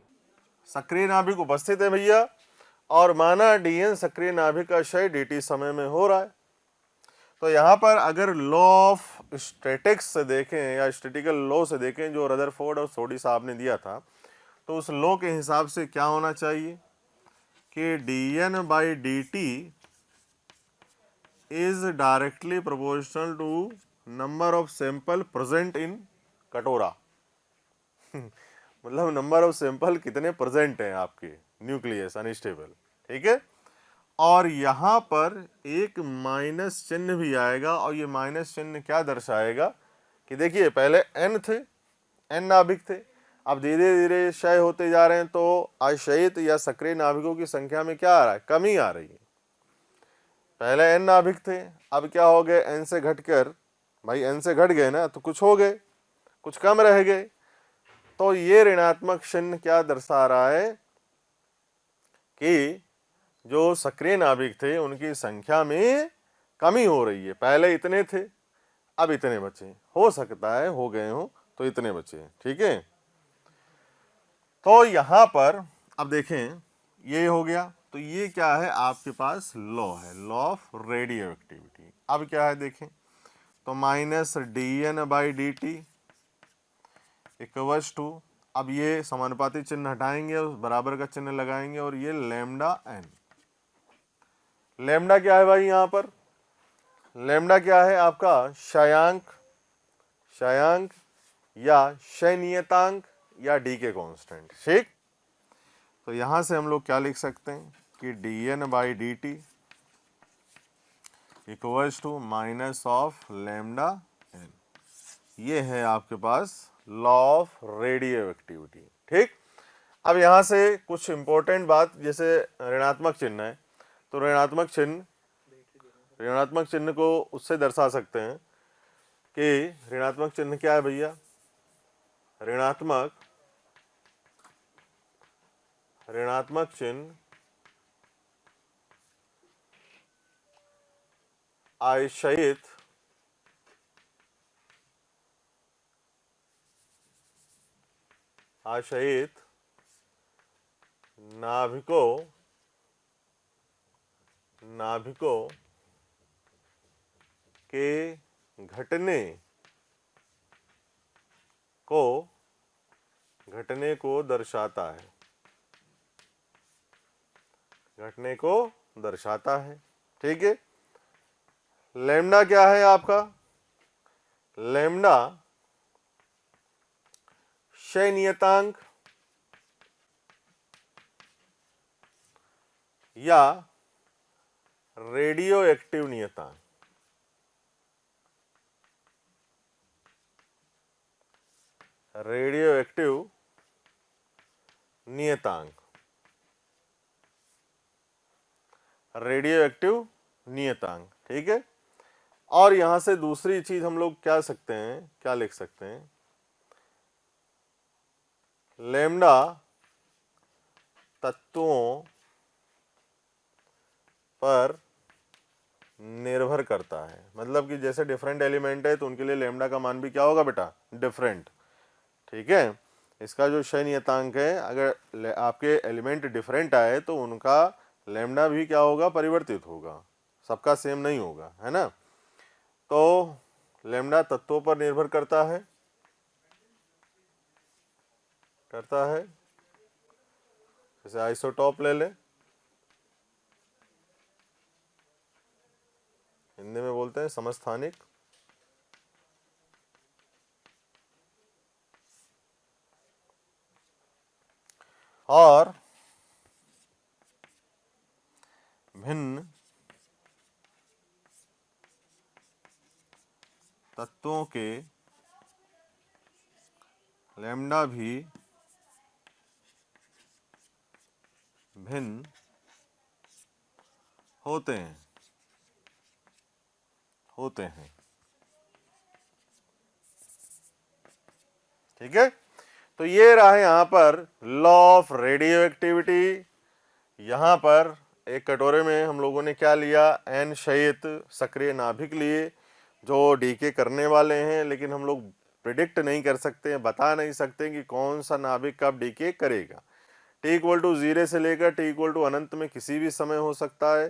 सक्रिय नाभिक उपस्थित है भैया, और माना dn सक्रिय नाभिक का क्षय dt समय में हो रहा है। तो यहाँ पर अगर लॉ ऑफ स्टैटिक्स से देखें या स्टैटिकल लॉ से देखें जो रदरफोर्ड और सोडी साहब ने दिया था, तो उस लॉ के हिसाब से क्या होना चाहिए कि dN/dt is directly proportional to number of sample present in कटोरा। मतलब नंबर ऑफ सैंपल कितने प्रेजेंट हैं आपके न्यूक्लियस अनस्टेबल, ठीक है। और यहाँ पर एक माइनस चिन्ह भी आएगा, और ये माइनस चिन्ह क्या दर्शाएगा कि देखिए पहले n थे, n नाभिक थे, अब धीरे धीरे क्षय होते जा रहे हैं, तो अक्षयित या सक्रिय नाभिकों की संख्या में क्या आ रहा है, कमी आ रही है। पहले n नाभिक थे, अब क्या हो गए, n से घटकर, भाई n से घट गए ना, तो कुछ हो गए, कुछ कम रह गए। तो ये ऋणात्मक चिन्ह क्या दर्शा रहा है कि जो सक्रिय नाभिक थे उनकी संख्या में कमी हो रही है। पहले इतने थे, अब इतने बचे, हो सकता है हो गए हो तो इतने बचे, ठीक है। तो यहां पर अब देखें ये हो गया, तो ये क्या है आपके पास लॉ है, लॉ ऑफ रेडियो एक्टिविटी। अब क्या है देखें, तो -dN/dt इक्वल्स टू, अब ये समानुपाती चिन्ह हटाएंगे और बराबर का चिन्ह लगाएंगे, और ये लैम्डा n। लैम्डा क्या है भाई, यहाँ पर लैम्डा क्या है आपका क्षयांक, क्षयांक या क्षय नियतांक या डी के कॉन्स्टेंट, ठीक। तो यहां से हम लोग क्या लिख सकते हैं कि dN/dt equals to minus of lambda n। ये है आपके पास लॉ ऑफ रेडियो एक्टिविटी, ठीक। अब यहां से कुछ इंपॉर्टेंट बात, जैसे ऋणात्मक चिन्ह है, तो ऋणात्मक चिन्ह को उससे दर्शा सकते हैं कि ऋणात्मक चिन्ह क्या है भैया, ऋणात्मक चिन्ह आशयित नाभिकों के घटने को दर्शाता है, घटने को दर्शाता है, ठीक है। लैम्डा क्या है आपका, लैम्डा क्षय नियतांक या रेडियो एक्टिव नियतांक, रेडियो एक्टिव नियतांक, रेडियो एक्टिव नियतांक, ठीक है। और यहां से दूसरी चीज हम लोग क्या सकते हैं, क्या लिख सकते हैं, लैम्डा तत्वों पर निर्भर करता है। मतलब कि जैसे डिफरेंट एलिमेंट है तो उनके लिए लैम्डा का मान भी क्या होगा बेटा, डिफरेंट, ठीक है। इसका जो क्षय नियतांक है, अगर आपके एलिमेंट डिफरेंट आए तो उनका लैम्डा भी क्या होगा, परिवर्तित होगा, सबका सेम नहीं होगा, है ना। तो लैम्डा तत्वों पर निर्भर करता है, जैसे आइसोटॉप ले लें, हिंदी में बोलते हैं समस्थानिक, और भिन्न तत्वों के लैम्डा भी भिन्न होते हैं, ठीक है। तो ये रहा यहाँ पर लॉ ऑफ रेडियो एक्टिविटी। यहाँ पर एक कटोरे में हम लोगों ने क्या लिया, n क्षयित सक्रिय नाभिक लिए जो डीके करने वाले हैं, लेकिन हम लोग प्रिडिक्ट नहीं कर सकते, बता नहीं सकते कि कौन सा नाभिक कब डीके करेगा। t=0 से लेकर t=अनंत में किसी भी समय हो सकता है।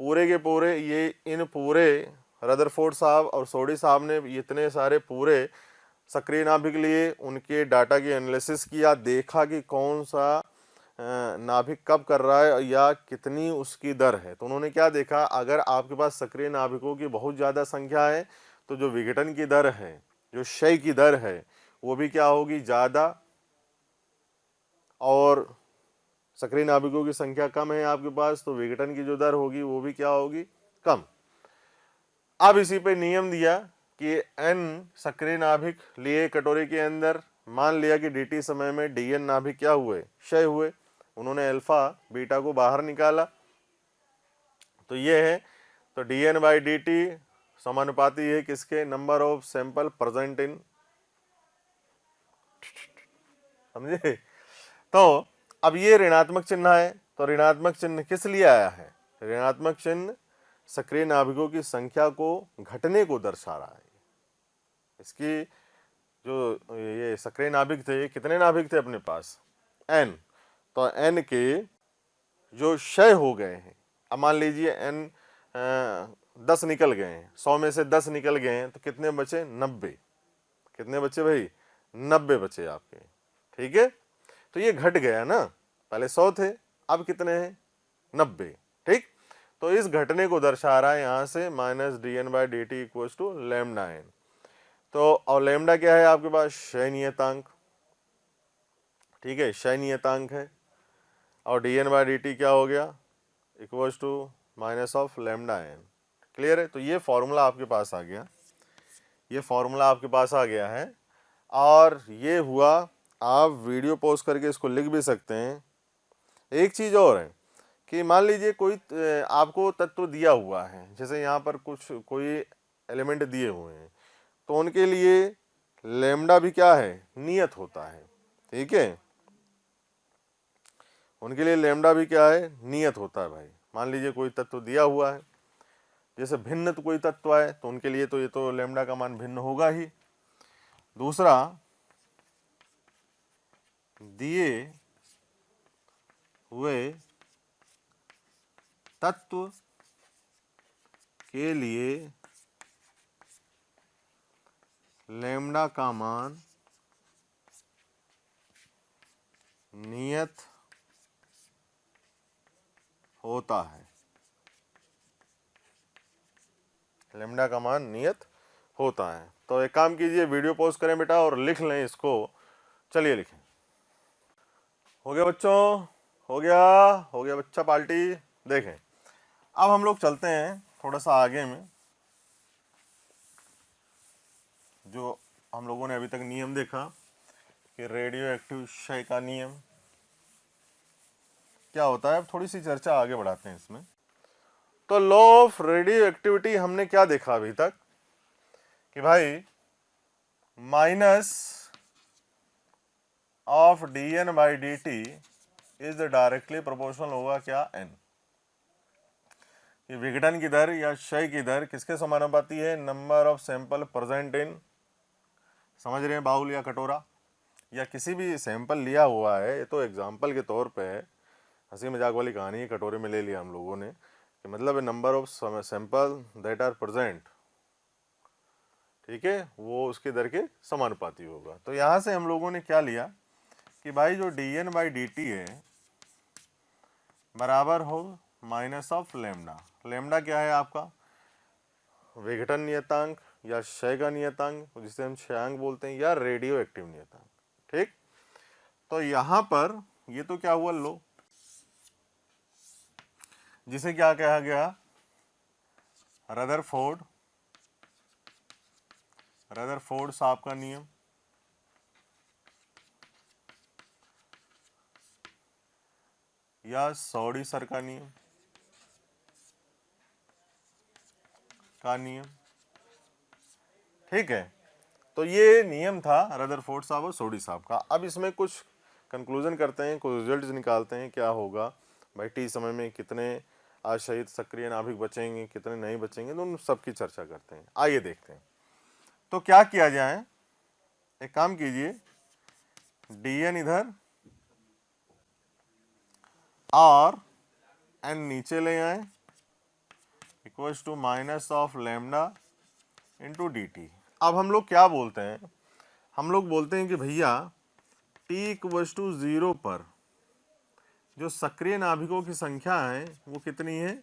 पूरे के पूरे ये इन पूरे रदरफोर्ड साहब और सोडी साहब ने इतने सारे पूरे सक्रिय नाभिक लिए, उनके डाटा की एनालिसिस किया, देखा कि कौन सा नाभिक कब कर रहा है या कितनी उसकी दर है। तो उन्होंने क्या देखा, अगर आपके पास सक्रिय नाभिकों की बहुत ज़्यादा संख्या है तो जो विघटन की दर है, जो क्षय की दर है, वो भी क्या होगी, ज़्यादा, और सक्रिय नाभिकों की संख्या कम है आपके पास तो विघटन की जो दर होगी वो भी क्या होगी, कम। अब इसी पे नियम दिया कि n सक्रिय नाभिक लिए कटोरे के अंदर, मान लिया कि dt समय में dn नाभिक क्या हुए, क्षय हुए। उन्होंने अल्फा बीटा को बाहर निकाला, तो ये है, तो dn बाई dt समानुपाती है किसके, नंबर ऑफ सैंपल प्रेजेंट इन, समझे। तो अब ये ऋणात्मक चिन्ह है, तो ऋणात्मक चिन्ह किस लिए आया है, ऋणात्मक चिन्ह सक्रिय नाभिकों की संख्या को घटने को दर्शा रहा है। इसकी जो ये सक्रिय नाभिक थे, कितने नाभिक थे अपने पास, n, तो n के जो क्षय हो गए हैं, अब मान लीजिए n 10 निकल गए हैं, 100 में से 10 निकल गए हैं, तो कितने बचे, 90। कितने बचे भाई, 90 बचे आपके, ठीक है। तो ये घट गया ना, पहले 100 थे, अब कितने हैं, 90, ठीक। तो इस घटने को दर्शा रहा है यहाँ से minus D N by D T equal to lambda N. तो और लैम्डा क्या है आपके पास, क्षय नियतांक, ठीक है, क्षय नियतांक है, और D N by D T क्या हो गया, equal to minus of lambda N. Clear है। तो ये फॉर्मूला आपके पास आ गया, ये फॉर्मूला आपके पास आ गया है। और ये हुआ, आप वीडियो पॉज करके इसको लिख भी सकते हैं। एक चीज़ और है कि मान लीजिए कोई आपको तत्व दिया हुआ है, जैसे यहाँ पर कुछ कोई एलिमेंट दिए हुए हैं, तो उनके लिए लैम्डा भी क्या है, नियत होता है, ठीक है। उनके लिए लैम्डा भी क्या है, नियत होता है भाई। मान लीजिए कोई तत्व दिया हुआ है, जैसे भिन्न तो कोई तत्व है, तो उनके लिए तो ये तो लैम्डा का मान भिन्न होगा ही। दूसरा, दिए हुए तत्व के लिए लैम्डा का मान नियत होता है, लैम्डा का मान नियत होता है। तो एक काम कीजिए, वीडियो पॉज करें बेटा और लिख लें इसको। चलिए लिखें। हो गया बच्चों, हो गया बच्चा पार्टी। देखें, अब हम लोग चलते हैं थोड़ा सा आगे में। जो हम लोगों ने अभी तक नियम देखा कि रेडियो एक्टिव क्षय का नियम क्या होता है, अब थोड़ी सी चर्चा आगे बढ़ाते हैं इसमें। तो लॉ ऑफ रेडियो एक्टिविटी हमने क्या देखा अभी तक कि भाई minus of D N by D T is directly proportional होगा क्या, एन। ये विघटन की दर या क्षय की दर किसके समानुपाती है, नंबर ऑफ सैंपल प्रेजेंट इन, समझ रहे हैं, बाउल या कटोरा या किसी भी सैंपल लिया हुआ है। ये तो एग्जाम्पल के तौर पे है, हंसी मजाक वाली कहानी है, कटोरे में ले लिया हम लोगों ने, कि मतलब number of sample that are present, ठीक है, वो उसके दर के समानुपाती होगा। तो यहाँ से हम लोगों ने क्या लिया कि भाई जो D N by D T है बराबर हो माइनस ऑफ लैम्डा। लैम्डा क्या है आपका, विघटन नियतांक या क्षय का नियतांक, जिसे हम क्षयांक बोलते हैं, या रेडियो एक्टिव नियतांक, ठीक। तो यहाँ पर ये तो क्या हुआ, लो, जिसे क्या कहा गया, रदरफोर्ड साहब का नियम, या सॉडी सर का नियम ठीक है। तो ये नियम था रदरफोर्ड साहब और सोडी साहब का। अब इसमें कुछ कंक्लूजन करते हैं, कुछ रिजल्ट्स निकालते हैं, क्या होगा भाई टी समय में कितने आशयित सक्रिय नाभिक बचेंगे, कितने नहीं बचेंगे, तो उन सबकी चर्चा करते हैं। आइए देखते हैं। तो क्या किया जाए, एक काम कीजिए, डी एन इधर और एन नीचे ले आए, equals to minus of lambda into D T. अब हम लोग क्या बोलते हैं, हम लोग बोलते हैं कि भैया t इक्वल्स टू 0 पर जो सक्रिय नाभिकों की संख्या है वो कितनी है,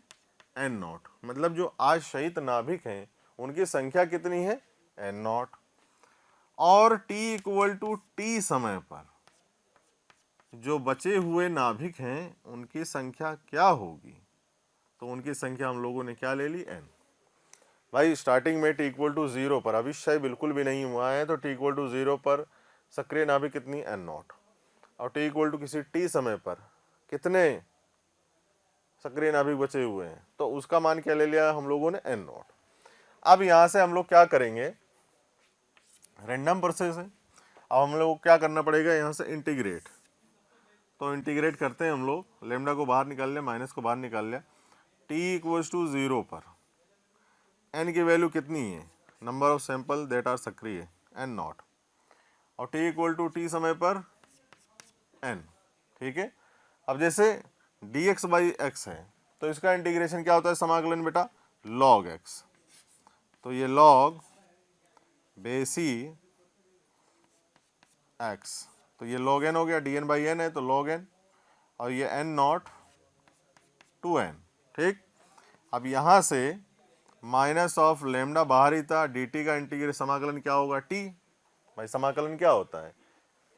n नॉट। मतलब जो आज शहीद नाभिक हैं उनकी संख्या कितनी है, n नॉट। और t इक्वल टू t समय पर जो बचे हुए नाभिक हैं उनकी संख्या क्या होगी, तो उनकी संख्या हम लोगों ने क्या ले ली, n। भाई स्टार्टिंग में t इक्वल टू 0 पर अभी क्षय बिल्कुल भी नहीं हुआ है, तो t इक्वल टू 0 पर सक्रिय नाभिक कितनी, n नॉट। और t इक्वल टू किसी t समय पर कितने सक्रिय नाभिक बचे हुए हैं, तो उसका मान क्या ले लिया हम लोगों ने, n नॉट। अब यहां से हम लोग क्या करेंगे, रैंडम प्रोसेस है। अब हम लोग को क्या करना पड़ेगा, यहाँ से इंटीग्रेट। तो इंटीग्रेट करते हैं हम लोग, लेमडा को बाहर निकाल लिया, माइनस को बाहर निकाल लिया। t इक्वल्स टू 0 पर n की वैल्यू कितनी है, number of sample that are सक्रिय, n नॉट। और t इक्वल टू t समय पर n, ठीक है। अब जैसे dx बाई एक्स है तो इसका इंटीग्रेशन क्या होता है, समाकलन बेटा log x। तो ये log बेसी x, तो ये log n हो गया, dn बाई n है तो log n, और ये n नॉट टू n, ठीक। अब यहाँ से माइनस ऑफ लेमडा बाहर ही था, dt का इंटीग्रेशन समाकलन क्या होगा, t। भाई समाकलन क्या होता है,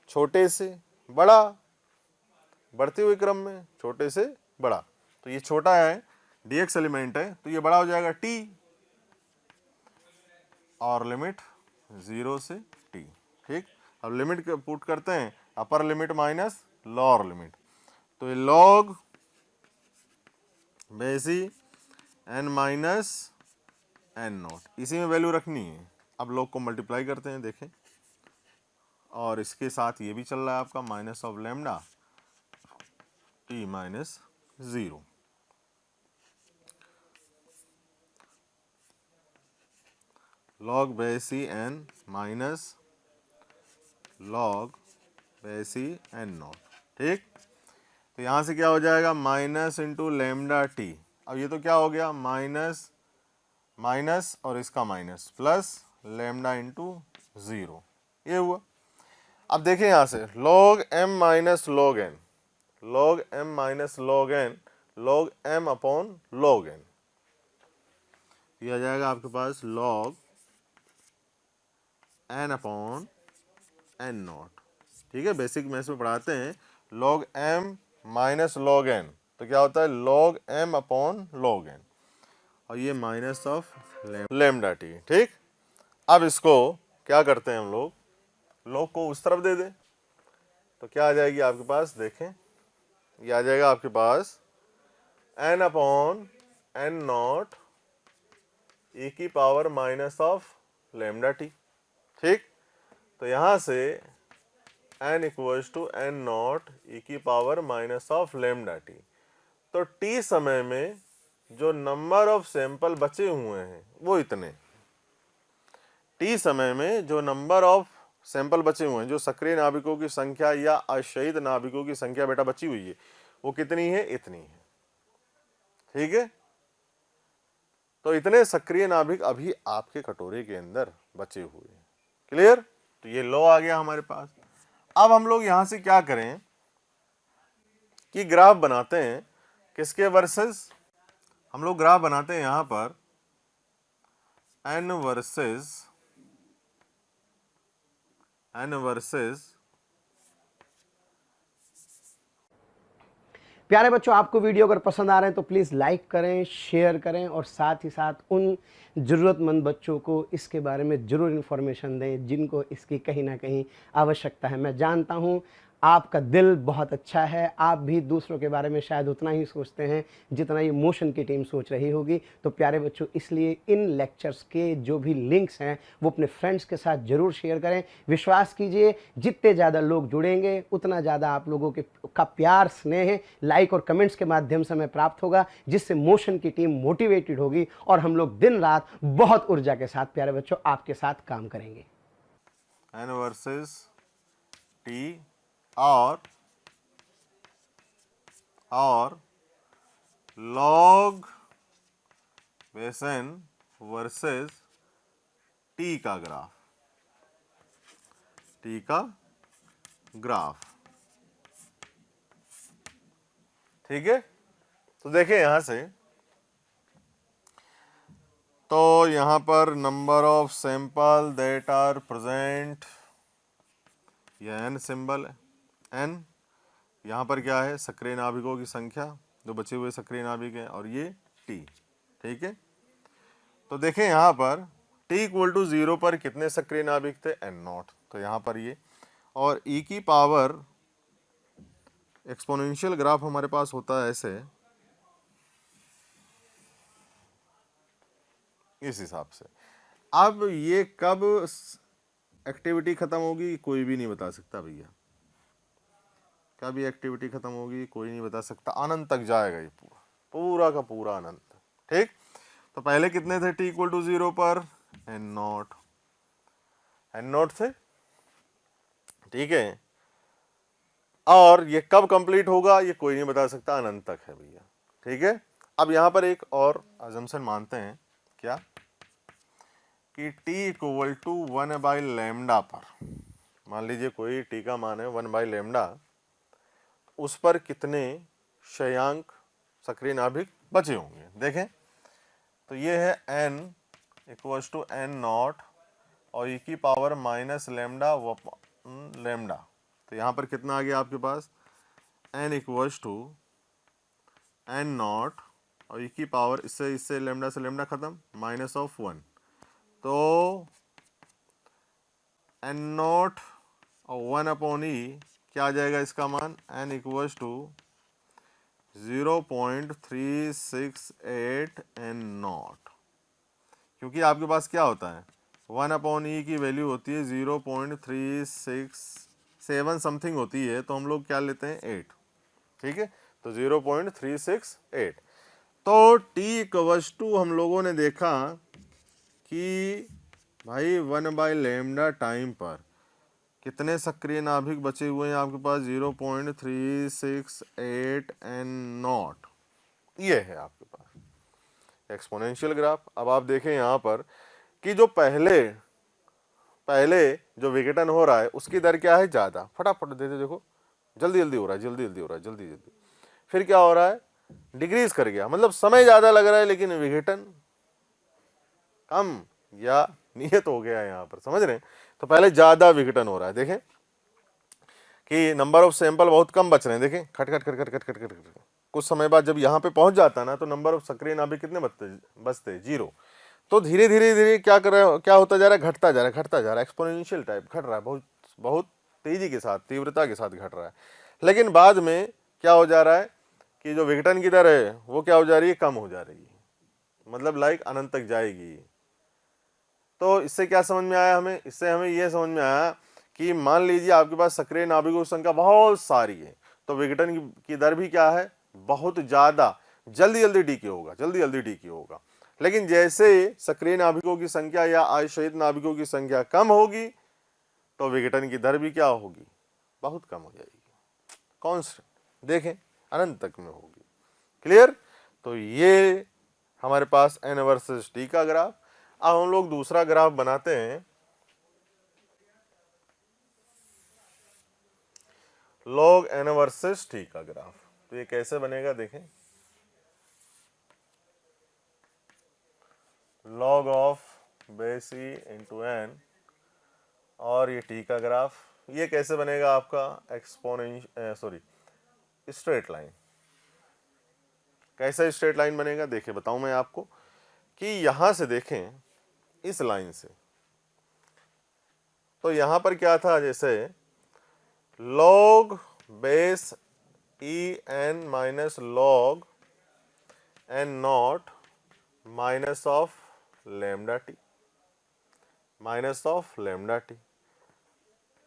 छोटे से बड़ा, बढ़ते हुए क्रम में छोटे से बड़ा। तो ये छोटा है, dx एलिमेंट है, तो ये बड़ा हो जाएगा t, और लिमिट 0 से t, ठीक। अब लिमिट पुट करते हैं, upper limit minus lower limit, तो ये log बेसी n माइनस n नॉट, इसी में वैल्यू रखनी है। अब log को मल्टीप्लाई करते हैं, देखें, और इसके साथ ये भी चल रहा है आपका minus of lambda t minus 0। log बेसी n माइनस log बेसी n नॉट, ठीक। तो यहाँ से क्या हो जाएगा, माइनस इंटू लेमडा टी। अब ये तो क्या हो गया, माइनस माइनस और इसका माइनस प्लस लेमडा इंटू 0, ये हुआ। अब देखें यहाँ से log m minus log n, log m minus log n, log m upon log n, ये आ जाएगा आपके पास log n upon n not, ठीक है। बेसिक मैथ्स में पढ़ाते हैं log m minus log n, तो क्या होता है log m upon log n, और ये माइनस ऑफ लेमडा टी, ठीक। अब इसको क्या करते हैं हम लोग, log को उस तरफ दे दें, तो क्या आ जाएगी आपके पास, देखें, ये आ जाएगा आपके पास n upon n naught e की power minus of lambda T, ठीक। तो यहाँ से n equals to n naught e की power minus of lambda T. तो t समय में जो नंबर ऑफ सैंपल बचे हुए हैं वो इतने, t समय में जो नंबर ऑफ सैंपल बचे हुए हैं, जो सक्रिय नाभिकों की संख्या या अशयित नाभिकों की संख्या बेटा बची हुई है, वो कितनी है, इतनी है, ठीक है। तो इतने सक्रिय नाभिक अभी आपके कटोरे के अंदर बचे हुए हैं, क्लियर। तो ये लो आ गया हमारे पास। अब हम लोग यहां से क्या करें कि ग्राफ बनाते हैं, किसके वर्सेस, हम लोग ग्राफ बनाते हैं यहां पर n वर्सेस प्यारे बच्चों, आपको वीडियो अगर पसंद आ रहे हैं तो प्लीज़ लाइक करें, शेयर करें, और साथ ही साथ उन ज़रूरतमंद बच्चों को इसके बारे में ज़रूर इन्फॉर्मेशन दें जिनको इसकी कहीं ना कहीं आवश्यकता है। मैं जानता हूं आपका दिल बहुत अच्छा है, आप भी दूसरों के बारे में शायद उतना ही सोचते हैं जितना ये मोशन की टीम सोच रही होगी। तो प्यारे बच्चों, इसलिए इन लेक्चर्स के जो भी लिंक्स हैं वो अपने फ्रेंड्स के साथ ज़रूर शेयर करें। विश्वास कीजिए, जितने ज़्यादा लोग जुड़ेंगे उतना ज़्यादा आप लोगों का प्यार, स्नेह, लाइक और कमेंट्स के माध्यम से हमें प्राप्त होगा, जिससे मोशन की टीम मोटिवेटेड होगी और हम लोग दिन रात बहुत ऊर्जा के साथ प्यारे बच्चों आपके साथ काम करेंगे। n वर्सेस t और log बेसन वर्सेस टी का ग्राफ, टी का ग्राफ। ठीक है, तो देखें यहां से, तो यहां पर number of sample that are present, यह एन सिंबल है, एन। यहां पर क्या है, सक्रिय नाभिकों की संख्या, जो बचे हुए सक्रिय नाभिक हैं, और ये टी। ठीक है, तो देखें यहां पर t इक्वल टू 0 पर कितने सक्रिय नाभिक थे, n0। तो यहां पर ये, और e की पावर एक्सपोनेंशियल ग्राफ हमारे पास होता है ऐसे, इस हिसाब से। अब ये कब एक्टिविटी खत्म होगी कोई भी नहीं बता सकता भैया, कब ये एक्टिविटी खत्म होगी कोई नहीं बता सकता, अनंत तक जाएगा ये पूरा, पूरा का पूरा अनंत। ठीक, तो पहले कितने थे t इक्वल टू 0 पर, n0, n0 थे। ठीक है, और ये कब कंप्लीट होगा ये कोई नहीं बता सकता, अनंत तक है भैया। ठीक है, अब यहां पर एक और अजम्पशन मानते हैं, क्या, कि t इक्वल टू 1/λ पर, मान लीजिए कोई t का मान है 1/λ, उस पर कितने क्षयांक सक्रिय नाभिक बचे होंगे। देखें, तो ये है n इक्वल टू n0 और e की पावर माइनस लैम्डा लैम्डा। तो यहाँ पर कितना आ गया आपके पास, n इक्वल्स टू n0 और e की पावर, इससे इससे लैम्डा से लैम्डा खत्म, माइनस ऑफ 1। तो n0 और 1 अपॉन ई क्या आ जाएगा इसका मान, n इक्वल्स टू 0.368 n0, क्योंकि आपके पास क्या होता है, 1 अपॉन ई की वैल्यू होती है 0.367 समथिंग होती है, तो हम लोग क्या लेते हैं 8। ठीक है, तो 0.368। तो t इक्वल्स टू हम लोगों ने देखा कि भाई 1/λ टाइम पर कितने सक्रिय नाभिक बचे हुए हैं आपके पास, 0.368 n0, ये है आपके पास एक्सपोनेंशियल ग्राफ। अब आप देखें यहाँ पर कि जो पहले जो विघटन हो रहा है उसकी दर क्या है, ज़्यादा, फटाफट दे दे, देखो जल्दी जल्दी हो रहा है, जल्दी जल्दी हो रहा है, जल्दी जल्दी। फिर क्या हो रहा है, डिक्रीज कर गया, मतलब समय ज़्यादा लग रहा है लेकिन विघटन कम या नियत हो गया है यहाँ पर, समझ रहे हैं। तो पहले ज़्यादा विघटन हो रहा है, देखें कि नंबर ऑफ सैंपल बहुत कम बच रहे हैं, देखें खट खट खट खट खट खट खट खट। कुछ समय बाद जब यहाँ पे पहुंच जाता ना, तो नंबर ऑफ सक्रिय नाभिक कितने बचते 0। तो धीरे धीरे धीरे क्या कर रहा है, क्या होता जा रहा है, घटता जा रहा है, घटता जा रहा है, एक्सपोनेंशियल टाइप घट रहा है, बहुत बहुत तेजी के साथ, तीव्रता के साथ घट रहा है। लेकिन बाद में क्या हो जा रहा है कि जो विघटन की दर है वो क्या हो जा रही है, कम हो जा रही है, मतलब लाइक अनंत तक जाएगी। तो इससे क्या समझ में आया हमें, इससे हमें यह समझ में आया कि मान लीजिए आपके पास सक्रिय नाभिकों की संख्या बहुत सारी है, तो विघटन की दर भी क्या है, बहुत ज़्यादा, जल्दी जल्दी डीके होगा, जल्दी जल्दी डीके होगा। लेकिन जैसे सक्रिय नाभिकों की संख्या या आयशित नाभिकों की संख्या कम होगी, तो विघटन की दर भी क्या होगी, बहुत कम हो जाएगी, कांस्टेंट, देखें अनंत तक में होगी। क्लियर। तो ये हमारे पास n वर्सेस t का ग्राफ। अब हम लोग दूसरा ग्राफ बनाते हैं, log n वर्सेस t का ग्राफ। तो ये कैसे बनेगा, देखें, log of base e into n, और ये t का ग्राफ, ये कैसे बनेगा आपका स्ट्रेट लाइन। कैसा स्ट्रेट लाइन बनेगा, देखिए बताऊं मैं आपको, कि यहां से देखें इस लाइन से, तो यहां पर क्या था, जैसे log base e n minus log n naught minus of lambda T, minus of lambda T.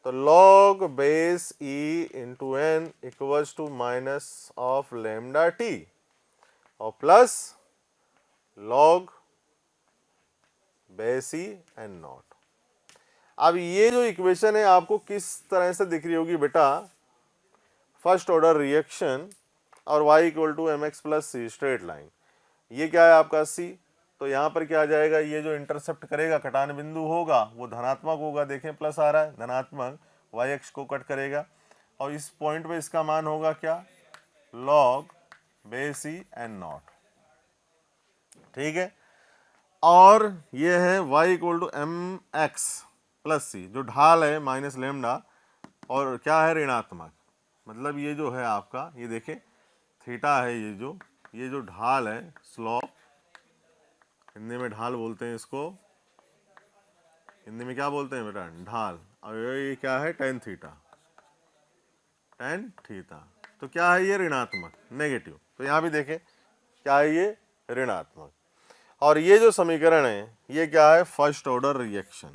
तो log base e into n equals to minus of lambda T और plus log base e n naught. अब ये जो equation है आपको किस तरह से दिख रही होगी बेटा, फर्स्ट ऑर्डर रिएक्शन और y equal to M X plus C, straight line. ये क्या है आपका c, तो यहाँ पर क्या आ जाएगा, ये जो इंटरसेप्ट करेगा कटान बिंदु होगा वो धनात्मक होगा, देखें प्लस आ रहा है, धनात्मक वाई एक्स को कट करेगा और इस पॉइंट पे इसका मान होगा क्या, log base E N naught, ठीक है। और ये है y equal to M X plus C, जो ढाल है माइनस लेमडा और क्या है ऋणात्मक, मतलब ये जो है आपका, ये देखें थीटा है, ये जो ढाल है स्लोप, हिंदी में ढाल बोलते हैं इसको, हिंदी में क्या बोलते हैं बेटा, ढाल, और ये क्या है टेन थीटा, टेन थीटा, तो क्या है ये ऋणात्मक नेगेटिव, तो यहाँ भी देखें क्या है ये ऋणात्मक। और ये जो समीकरण है ये क्या है, first order reaction,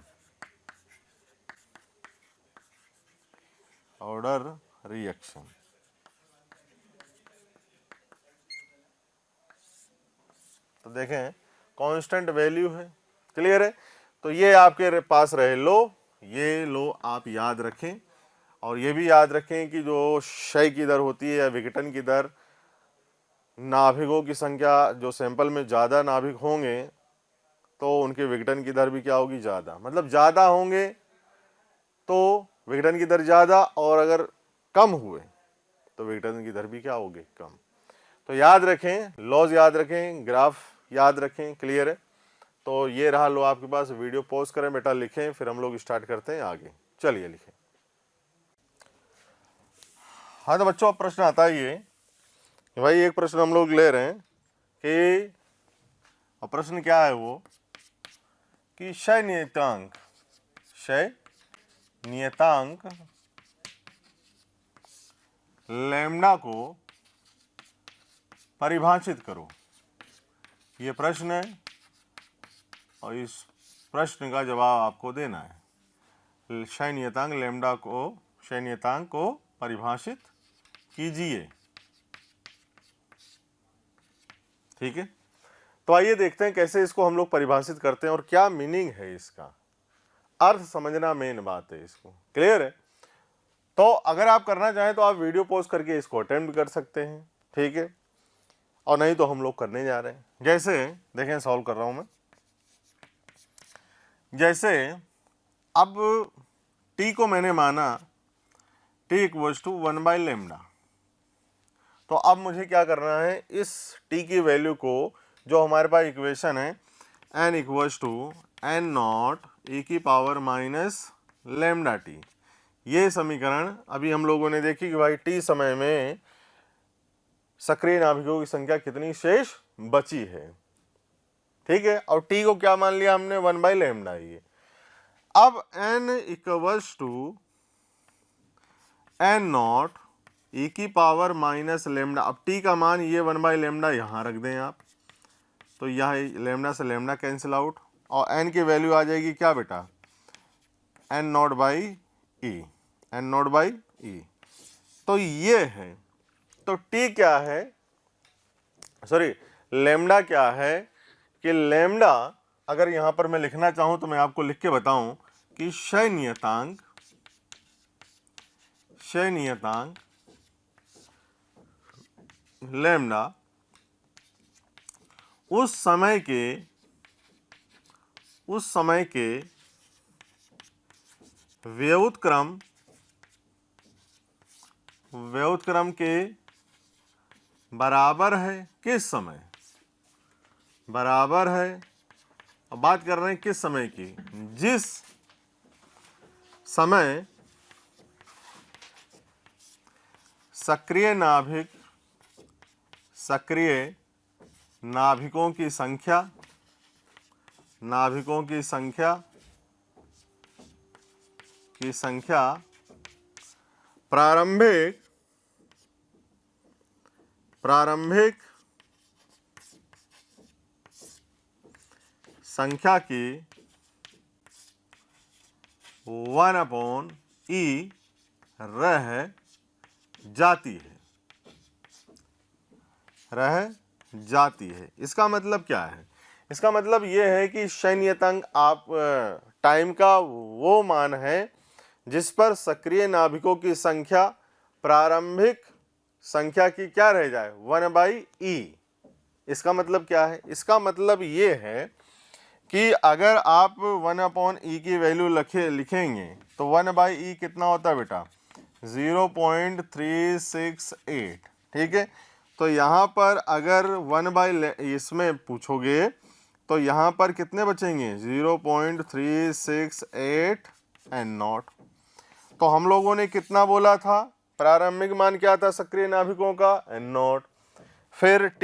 order reaction. तो देखें कांस्टेंट वैल्यू है, क्लियर है। तो ये आपके पास रहे लो, ये लो आप याद रखें, और ये भी याद रखें कि जो क्षय की दर होती है या विघटन की दर, नाभिकों की संख्या जो सैंपल में ज़्यादा नाभिक होंगे तो उनके विघटन की दर भी क्या होगी, ज़्यादा, मतलब ज़्यादा होंगे तो विघटन की दर ज़्यादा, और अगर कम हुए तो विघटन की दर भी क्या होगी, कम। तो याद रखें, लॉज याद रखें, ग्राफ याद रखें, क्लियर है। तो ये रहा लो आपके पास, वीडियो पॉज करें बेटा, लिखें, फिर हम लोग स्टार्ट करते हैं आगे, चलिए लिखें। हाँ तो बच्चों अब प्रश्न आता है ये, भाई एक प्रश्न हम लोग ले रहे हैं कि, और प्रश्न क्या है वो, कि क्षय नियतांक लैम्डा को परिभाषित करो, ये प्रश्न है और इस प्रश्न का जवाब आपको देना है। क्षय नियतांक लैम्डा को, क्षय नियतांक को परिभाषित कीजिए, ठीक है। तो आइए देखते हैं कैसे इसको हम लोग परिभाषित करते हैं और क्या मीनिंग है इसका, अर्थ समझना मेन बात है, इसको क्लियर है। तो अगर आप करना चाहें तो आप वीडियो पॉज करके इसको अटेम्प्ट कर सकते हैं, ठीक है, और नहीं तो हम लोग करने जा रहे हैं। जैसे देखें सॉल्व कर रहा हूं मैं, जैसे अब t को मैंने माना t इक्वल्स टू 1/λ, तो अब मुझे क्या करना है, इस t की वैल्यू को, जो हमारे पास इक्वेशन है n equals to n naught e की पावर माइनस लैम्डा टी, ये समीकरण अभी हम लोगों ने देखी कि भाई t समय में सक्रिय नाभिकों की संख्या कितनी शेष बची है, ठीक है, और t को क्या मान लिया हमने, 1/λ ये। अब n equals to n naught e की पावर माइनस लेमडा, अब t का मान ये 1/λ यहाँ रख दें आप, तो यह लेमडा से लेमडा कैंसिल आउट, और n की वैल्यू आ जाएगी क्या बेटा, n naught by E, n naught by E, तो ये है। तो t क्या है, सॉरी लेमडा क्या है, कि लेमडा अगर यहाँ पर मैं लिखना चाहूँ तो मैं आपको लिख के बताऊँ कि क्षय नियतांक लेमडा उस समय के व्युत्क्रम के बराबर है, किस समय बराबर है, अब बात कर रहे हैं किस समय की, जिस समय सक्रिय नाभिकों की संख्या प्रारंभिक संख्या की 1/e रह जाती है। इसका मतलब क्या है, इसका मतलब ये है कि क्षय नियतांक आप टाइम का वो मान है जिस पर सक्रिय नाभिकों की संख्या प्रारंभिक संख्या की क्या रह जाए, 1/e, इसका मतलब क्या है? इसका मतलब ये है कि अगर आप 1/e की वैल्यू लिखेंगे तो 1/e कितना होता है बेटा? 0.368। ठीक है, तो यहाँ पर अगर 1 इसमें पूछोगे तो यहाँ पर कितने बचेंगे? 0.368 एंड नॉट। तो हम लोगों ने कितना बोला था? प्रारंभिक मान क्या था सक्रिय नाभिकों का? N naught. फिर t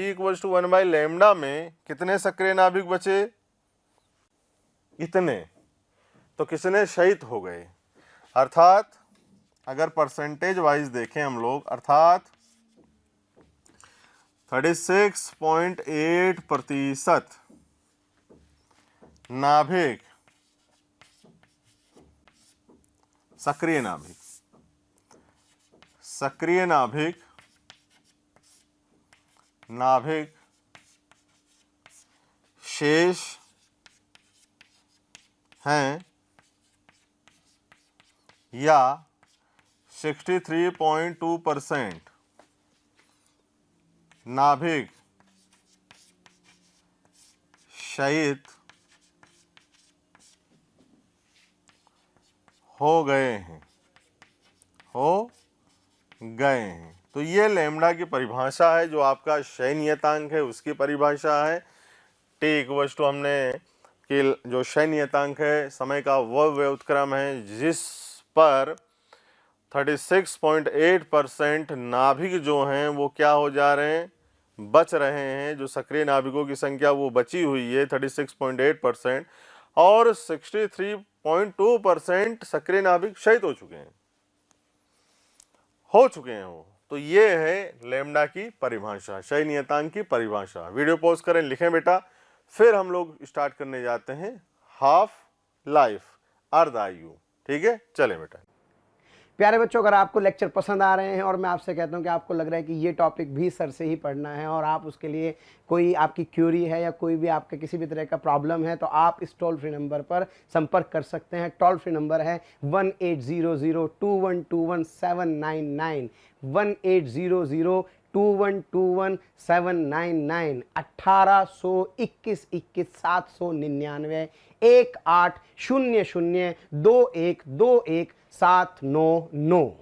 इक्वल्स टू 1/λ में कितने सक्रिय नाभिक बचे? इतने। तो कितने शहीद हो गए? अर्थात अगर परसेंटेज वाइज देखें हम लोग, अर्थात 36.8% नाभिक सक्रिय नाभिक शेष हैं या 63.2% नाभिक शहीद हो गए हैं। तो ये लैम्ब्डा की परिभाषा है, जो आपका क्षय नियतांक है उसकी परिभाषा है। टी इक्वल्स टू हमने कि जो क्षय नियतांक है समय का वह व्युत्क्रम है जिस पर 36.8% नाभिक जो हैं वो क्या हो जा रहे हैं? बच रहे हैं। जो सक्रिय नाभिकों की संख्या वो बची हुई है 36.8%, और 63.2% सक्रिय नाभिक क्षयित हो चुके हैं वो। तो ये है लैम्ब्डा की परिभाषा, क्षय नियतांक की परिभाषा। वीडियो पॉज करें, लिखें बेटा, फिर हम लोग स्टार्ट करने जाते हैं हाफ लाइफ, अर्ध आयु। ठीक है, चले बेटा। प्यारे बच्चों, अगर आपको लेक्चर पसंद आ रहे हैं और मैं आपसे कहता हूं कि आपको लग रहा है कि ये टॉपिक भी सर से ही पढ़ना है और आप उसके लिए कोई आपकी क्यूरी है या कोई भी आपके किसी भी तरह का प्रॉब्लम है, तो आप इस टोल फ्री नंबर पर संपर्क कर सकते हैं। टोल फ्री नंबर है 18002121 799 18002121 1821 799 18002121 799।